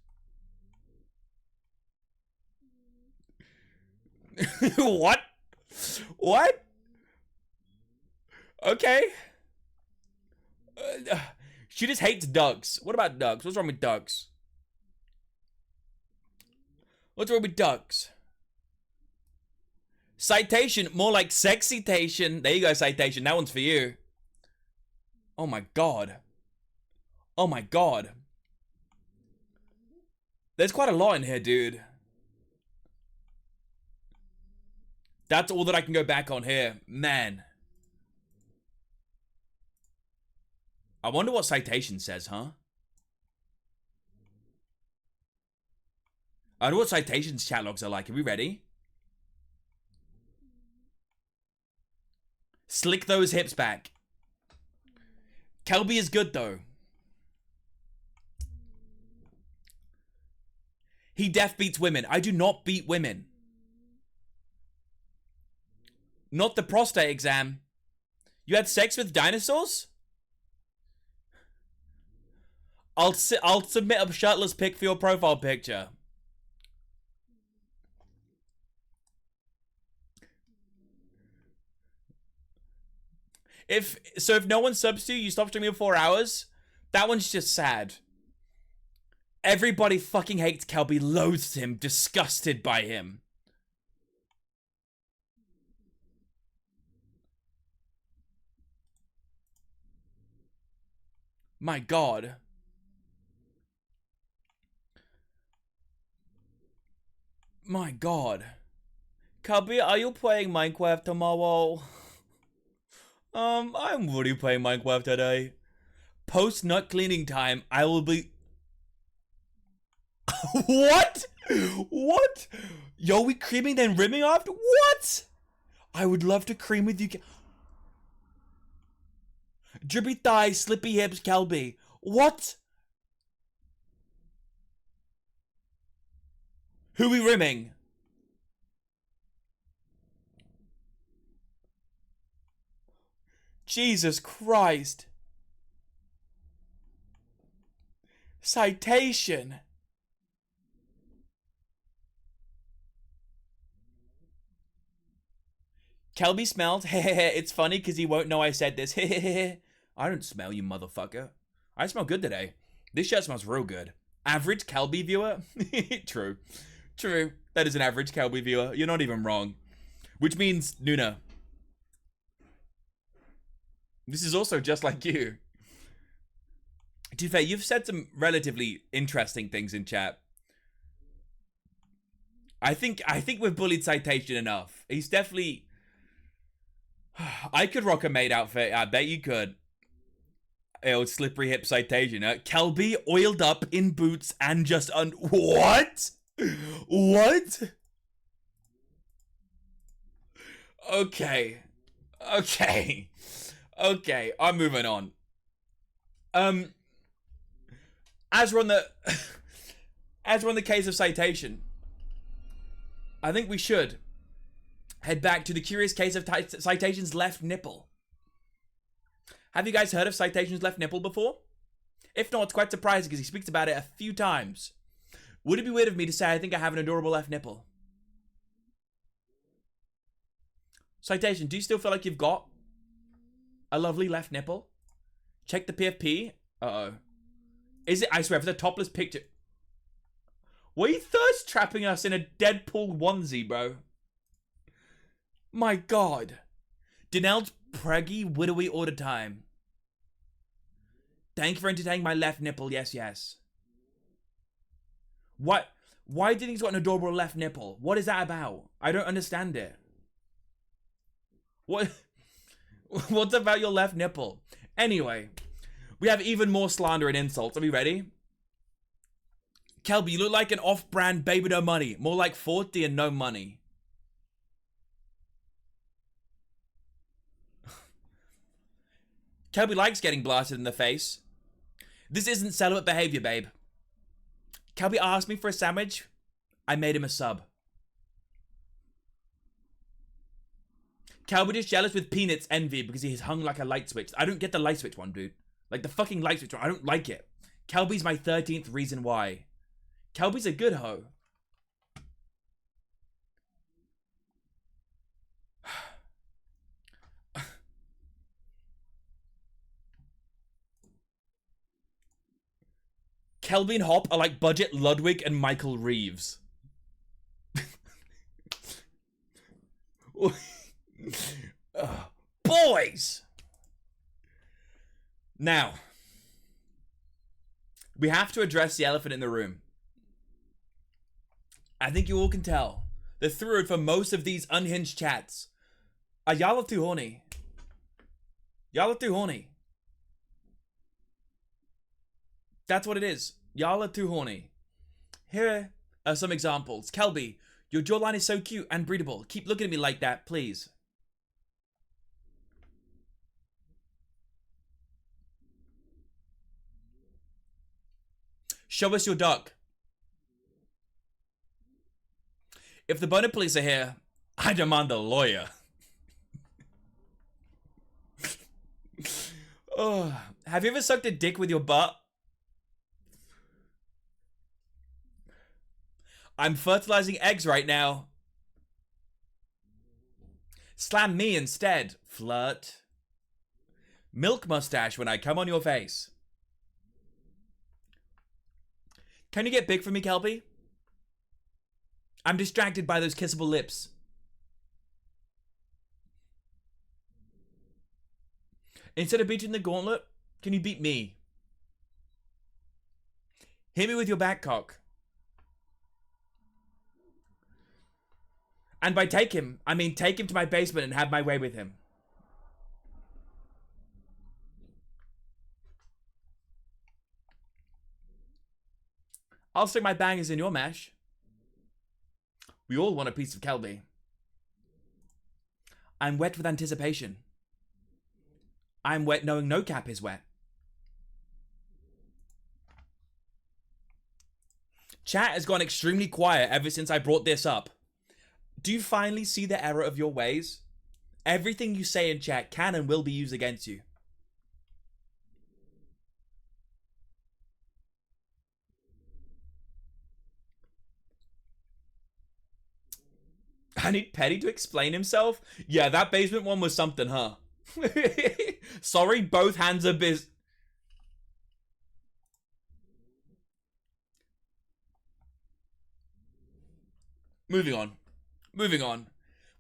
Speaker 1: What? What? Okay. She just hates ducks. What about ducks? What's wrong with ducks? What's wrong with ducks? Citation, more like sexy-tation. There you go, citation. That one's for you. Oh my God. Oh my God. There's quite a lot in here, dude. That's all that I can go back on here. Man. I wonder what citation says, huh? I wonder what citations chat logs are like. Are we ready? Slick those hips back. Kelby is good, though. He def beats women. I do not beat women. Not the prostate exam. You had sex with dinosaurs? I'll submit a shirtless pic for your profile picture. If no one subs to you, you stop streaming for 4 hours. That one's just sad. Everybody fucking hates Kelby, loathes him, disgusted by him. My God. My God. Kelby, are you playing Minecraft tomorrow? I'm really playing Minecraft today. Post nut cleaning time, I will be... What? What? Yo, we creaming then rimming after? What? I would love to cream with you. Drippy thighs, slippy hips, Kelby. What? Who we rimming? Jesus Christ. Citation. Kelby smelled. It's funny because he won't know I said this. I don't smell, you motherfucker. I smell good today. This shirt smells real good. Average Kelby viewer? True. True. That is an average Kelby viewer. You're not even wrong. Which means Nuna. This is also just like you. To be fair, you've said some relatively interesting things in chat. I think we've bullied Citation enough. He's definitely... I could rock a maid outfit. I bet you could. Old slippery hip Citation. Kelby oiled up in boots and just What? What? Okay. Okay. Okay, I'm moving on. As we're on the case of Citation, I think we should head back to the curious case of Citation's left nipple. Have you guys heard of Citation's left nipple before? If not, it's quite surprising because he speaks about it a few times. Would it be weird of me to say I think I have an adorable left nipple? Citation, do you still feel like you've got a lovely left nipple? Check the PFP. Uh-oh. Is it? I swear, if it's a topless picture. Why are you thirst trapping us in a Deadpool onesie, bro? My god. Denell's preggy widowy order time. Thank you for entertaining my left nipple. Yes, yes. What? Why did he's got an adorable left nipple? What is that about? I don't understand it. What? What's about your left nipple? Anyway, we have even more slander and insults. Are we ready? Kelby, you look like an off-brand baby no money. More like 40 and no money. Kelby likes getting blasted in the face. This isn't celibate behavior, babe. Kelby asked me for a sandwich. I made him a sub. Kelby is jealous with Peanut's envy because he's hung like a light switch. I don't get the light switch one, dude. Like the fucking light switch one. I don't like it. Kelby's my 13th reason why. Kelby's a good hoe. Kelby and Hop are like budget Ludwig and Michael Reeves. Boys! Now, we have to address the elephant in the room. I think you all can tell. The through for most of these unhinged chats are y'all are too horny. Y'all are too horny. That's what it is. Y'all are too horny. Here are some examples. Kelby, your jawline is so cute and breathable. Keep looking at me like that, please. Show us your duck. If the boner police are here, I demand a lawyer. Oh, have you ever sucked a dick with your butt? I'm fertilizing eggs right now. Slam me instead, flirt. Milk mustache when I come on your face. Can you get big for me, Kelby? I'm distracted by those kissable lips. Instead of beating the gauntlet, can you beat me? Hit me with your back cock. And by take him, I mean take him to my basement and have my way with him. I'll stick my bangers in your mash. We all want a piece of Kelby. I'm wet with anticipation. I'm wet knowing no cap is wet. Chat has gone extremely quiet ever since I brought this up. Do you finally see the error of your ways? Everything you say in chat can and will be used against you. I need Petty to explain himself? Yeah, that basement one was something, huh? Sorry, both hands are busy. Moving on. Moving on.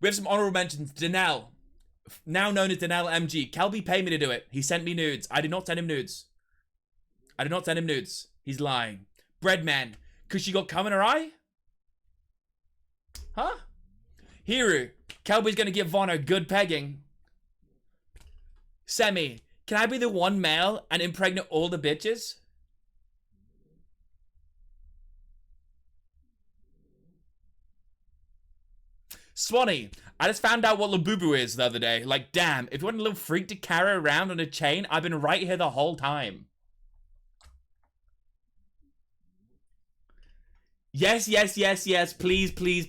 Speaker 1: We have some honorable mentions. Denell. Now known as Denell MG. Kelby paid me to do it. He sent me nudes. I did not send him nudes. I did not send him nudes. He's lying. Breadman. Cause she got cum in her eye? Huh? Hiru. Kelby's gonna give Vaughn a good pegging. Semi. Can I be the one male and impregnate all the bitches? Swanee, I just found out what Labubu is the other day. Like, damn, if you want a little freak to carry around on a chain, I've been right here the whole time. Yes, yes, yes, yes, please, please.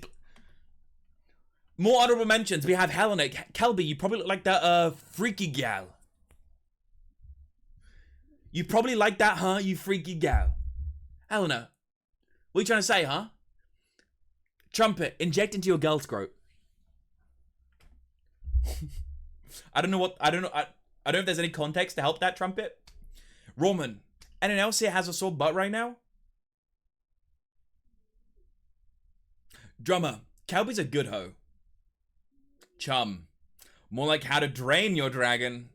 Speaker 1: More honorable mentions. We have Helena. Kelby, you probably look like that freaky gal. You probably like that, huh? You freaky gal. Helena, what are you trying to say, huh? Trumpet, inject into your girl's throat. I don't know I don't know if there's any context to help that, Trumpet. Roman, anyone else here has a sore butt right now? Drummer, Kelby's a good hoe. Chum, more like how to drain your dragon.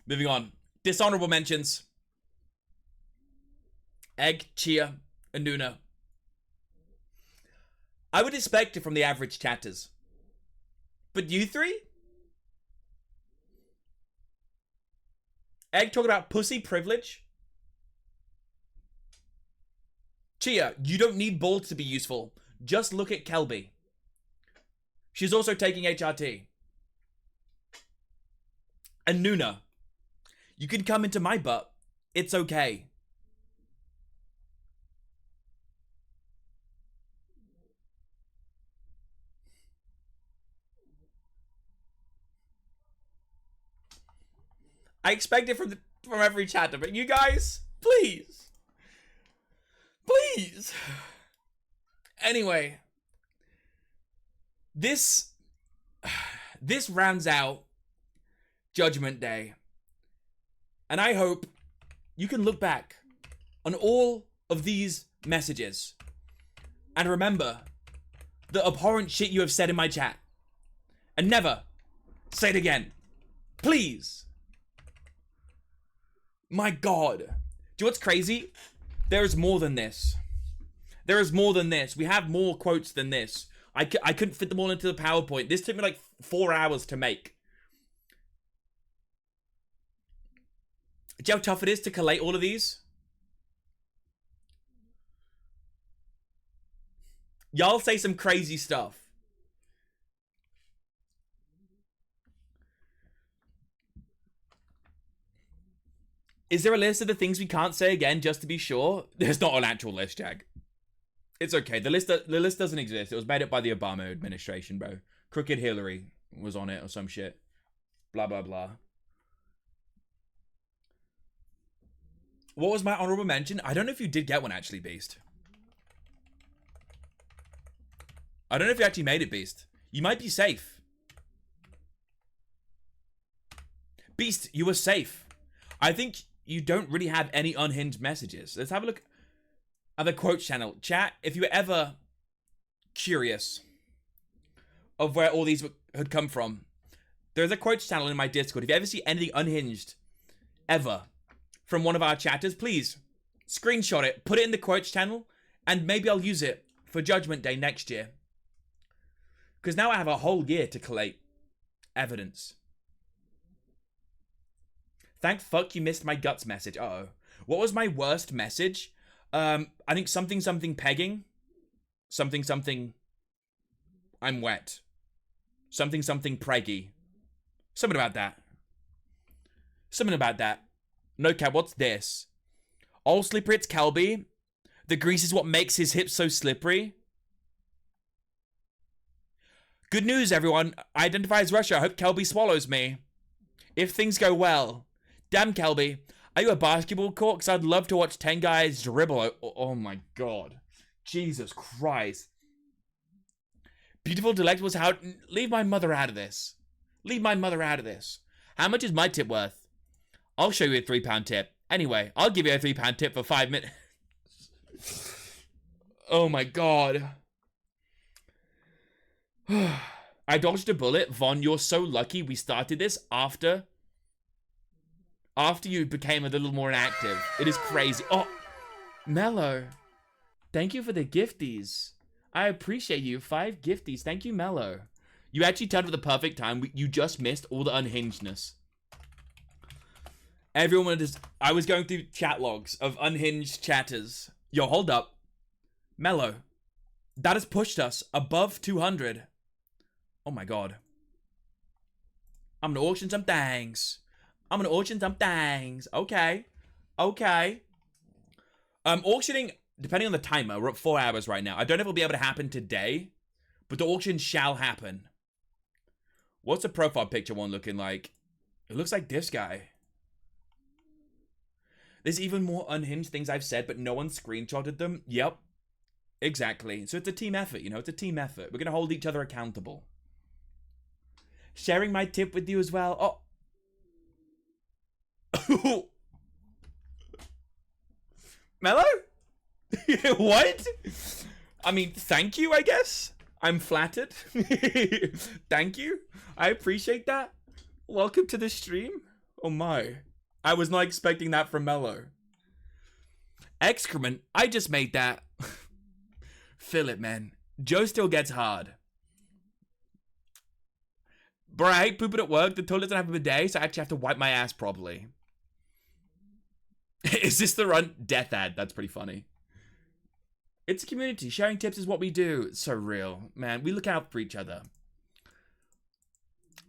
Speaker 1: Moving on. Dishonorable mentions. Egg, Chia, and Nuna. I would expect it from the average chatters. But you three? Egg talking about pussy privilege? Chia, you don't need balls to be useful. Just look at Kelby. She's also taking HRT. And Nuna, you can come into my butt. It's okay. I expect it from every chatter, but you guys, please. Please. Anyway, this rounds out Judgment Day. And I hope you can look back on all of these messages and remember the abhorrent shit you have said in my chat. And never say it again. Please. My God. Do you know what's crazy? There is more than this. There is more than this. We have more quotes than this. I couldn't fit them all into the PowerPoint. This took me like 4 hours to make. Do you know how tough it is to collate all of these? Y'all say some crazy stuff. Is there a list of the things we can't say again just to be sure? There's not an actual list, Jag. It's okay. The list doesn't exist. It was made up by the Obama administration, bro. Crooked Hillary was on it or some shit. Blah, blah, blah. What was my honorable mention? I don't know if you did get one, actually, Beast. I don't know if you actually made it, Beast. You might be safe. Beast, you were safe. I think you don't really have any unhinged messages. Let's have a look at the quote channel. Chat, if you were ever curious of where all these had come from, there's a quotes channel in my Discord. If you ever see anything unhinged, ever, from one of our chatters, please screenshot it, put it in the quotes channel, and maybe I'll use it for Judgment Day next year. Because now I have a whole year to collate evidence. Thank fuck you missed my guts message. Uh-oh. What was my worst message? I think something pegging. Something I'm wet. Something preggy. Something about that. Something about that. No cap, what's this? All slippery, it's Kelby. The grease is what makes his hips so slippery. Good news, everyone. I identify as Russia. I hope Kelby swallows me. If things go well. Damn, Kelby. Are you a basketball court? Because I'd love to watch 10 guys dribble. Oh my God. Jesus Christ. Beautiful, delectable. How? Leave my mother out of this. Leave my mother out of this. How much is my tip worth? I'll show you a £3 tip. Anyway, I'll give you a £3 tip for 5 minutes. Oh my God. I dodged a bullet. Von, you're so lucky we started this after you became a little more inactive. It is crazy. Oh, Mello. Thank you for the gifties. I appreciate you. 5 gifties. Thank you, Mello. You actually turned at the perfect time. You just missed all the unhingedness. Everyone just... I was going through chat logs of unhinged chatters. Yo, hold up. Mello. That has pushed us above 200. Oh my God. I'm gonna auction some things. Okay. Okay. Auctioning, depending on the timer, we're at 4 hours right now. I don't know if it'll be able to happen today, but the auction shall happen. What's the profile picture one looking like? It looks like this guy. There's even more unhinged things I've said, but no one screenshotted them. Yep. Exactly. So it's a team effort, you know? It's a team effort. We're going to hold each other accountable. Sharing my tip with you as well. Oh. Mello? What? I mean, thank you, I guess. I'm flattered. Thank you. I appreciate that. Welcome to the stream. Oh my. I was not expecting that from Mello. Excrement. I just made that. Fill it, man. Joe still gets hard. Bro, I hate pooping at work. The toilet doesn't have a bidet, so I actually have to wipe my ass properly. Is this the run? Death ad. That's pretty funny. It's a community. Sharing tips is what we do. It's so real. Man, we look out for each other.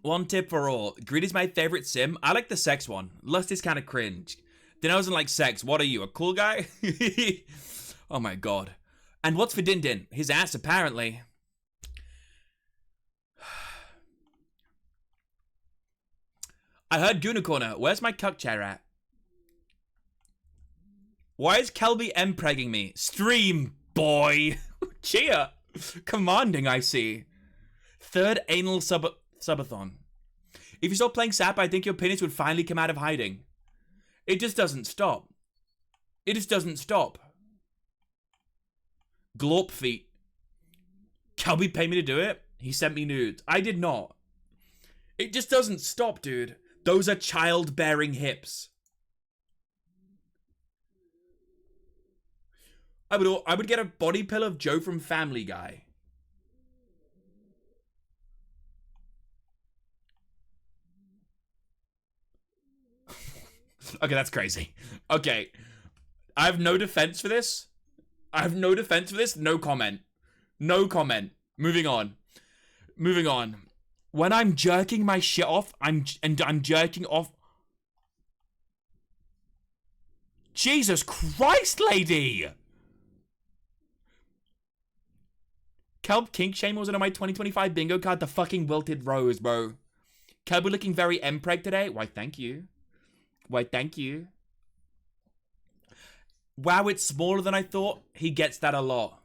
Speaker 1: One tip for all. Greed is my favorite sim. I like the sex one. Lust is kind of cringe. Din doesn't like sex. What are you, a cool guy? Oh my god. And what's for Din Din? His ass, apparently. I heard Goonicorner. Where's my cuck chair at? Why is Kelby M-pregging me? Stream, boy. Cheer. Commanding, I see. Third anal subathon. If you stop playing SAP, I think your penis would finally come out of hiding. It just doesn't stop. It just doesn't stop. Glorp feet. Kelby paid me to do it? He sent me nudes. I did not. It just doesn't stop, dude. Those are childbearing hips. I would get a body pill of Joe from Family Guy. Okay, that's crazy. Okay. I have no defense for this. No comment. No comment. Moving on. When I'm jerking my shit off, I'm jerking off. Jesus Christ, lady! Kelb Kink Shame was on my 2025 bingo card. The fucking wilted rose, bro. Kelb looking very M-preg today. Why, thank you. Wow, it's smaller than I thought. He gets that a lot.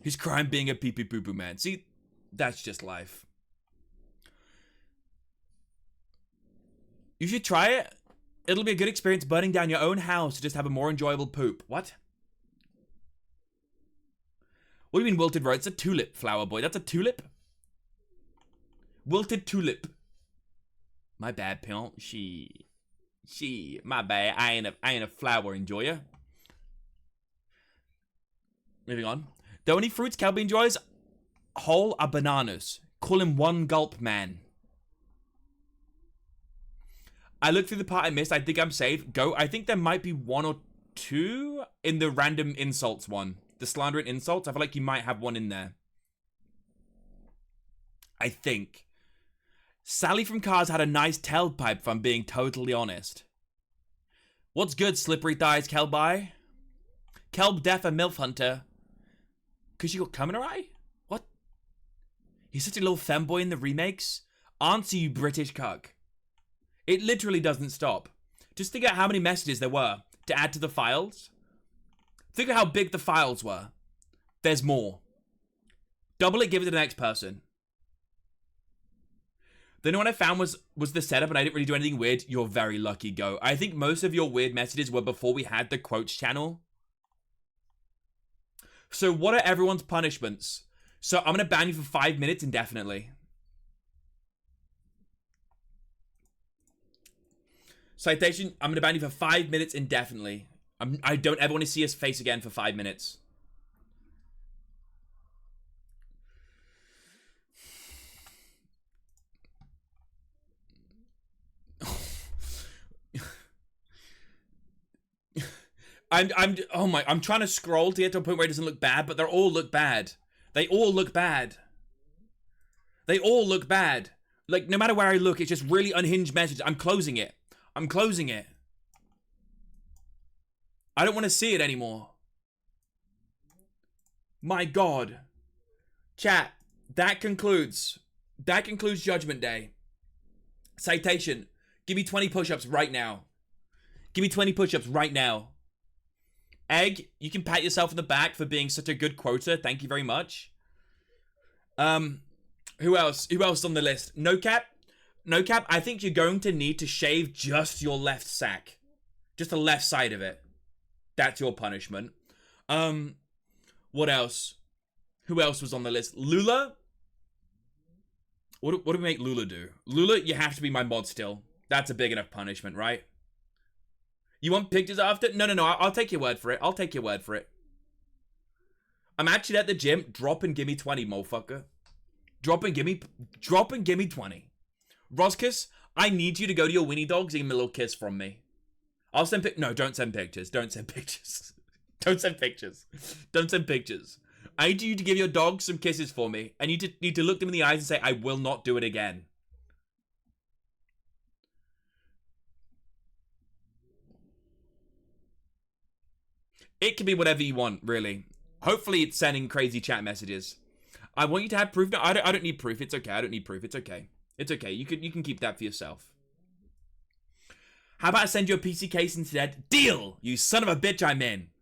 Speaker 1: His crime being a pee-pee poo-poo man. See, that's just life. You should try it. It'll be a good experience burning down your own house to just have a more enjoyable poop. What? What do you mean wilted rose? It's a tulip, flower boy. That's a tulip? Wilted tulip. My bad, pimp. My bad. I ain't a flower enjoyer. Moving on. The only fruits Kelby enjoys whole are bananas. Call him one gulp man. I looked through the part I missed. I think I'm safe. Go. I think there might be one or two in the random insults one. The slander and insults. I feel like you might have one in there. I think. Sally from Cars had a nice tailpipe, if I'm being totally honest. What's good, slippery thighs, Kelby? Kelb Def a MILF Hunter. Cause you got cum in her eye? What? He's such a little femboy in the remakes. Answer, you British cuck. It literally doesn't stop. Just think out how many messages there were to add to the files. Think of how big the files were. There's more. Double it, give it to the next person. The only one I found was the setup and I didn't really do anything weird. You're very lucky, Go. I think most of your weird messages were before we had the quotes channel. So what are everyone's punishments? So I'm going to ban you for 5 minutes indefinitely. Citation, I'm going to ban you for 5 minutes indefinitely. I don't ever want to see his face again for 5 minutes. I'm trying to scroll to get to a point where it doesn't look bad, but they all look bad. They all look bad. Like, no matter where I look, it's just really unhinged message. I'm closing it. I'm closing it. I don't want to see it anymore. My God. Chat, that concludes Judgment Day. Citation, give me 20 push-ups right now. Give me 20 push-ups right now. Egg, you can pat yourself on the back for being such a good quoter. Thank you very much. Who else? Who else on the list? No Cap, I think you're going to need to shave just your left sack. Just the left side of it. That's your punishment. What else? Who else was on the list? Lula? What do we make Lula do? Lula, you have to be my mod still. That's a big enough punishment, right? You want pictures after? No. I'll take your word for it. I'll take your word for it. I'm actually at the gym. Drop and give me 20, motherfucker. Drop and give me 20. Roskis, I need you to go to your Winnie Dogs and give me a little kiss from me. I'll send no, don't send pictures. Don't send pictures. Don't send pictures. Don't send pictures. I need you to give your dog some kisses for me. And you need to look them in the eyes and say, I will not do it again. It can be whatever you want, really. Hopefully it's sending crazy chat messages. I want you to have proof. No, I don't need proof. It's okay. I don't need proof. It's okay. It's okay. You can keep that for yourself. How about I send you a PC case instead? Deal! You son of a bitch, I'm in.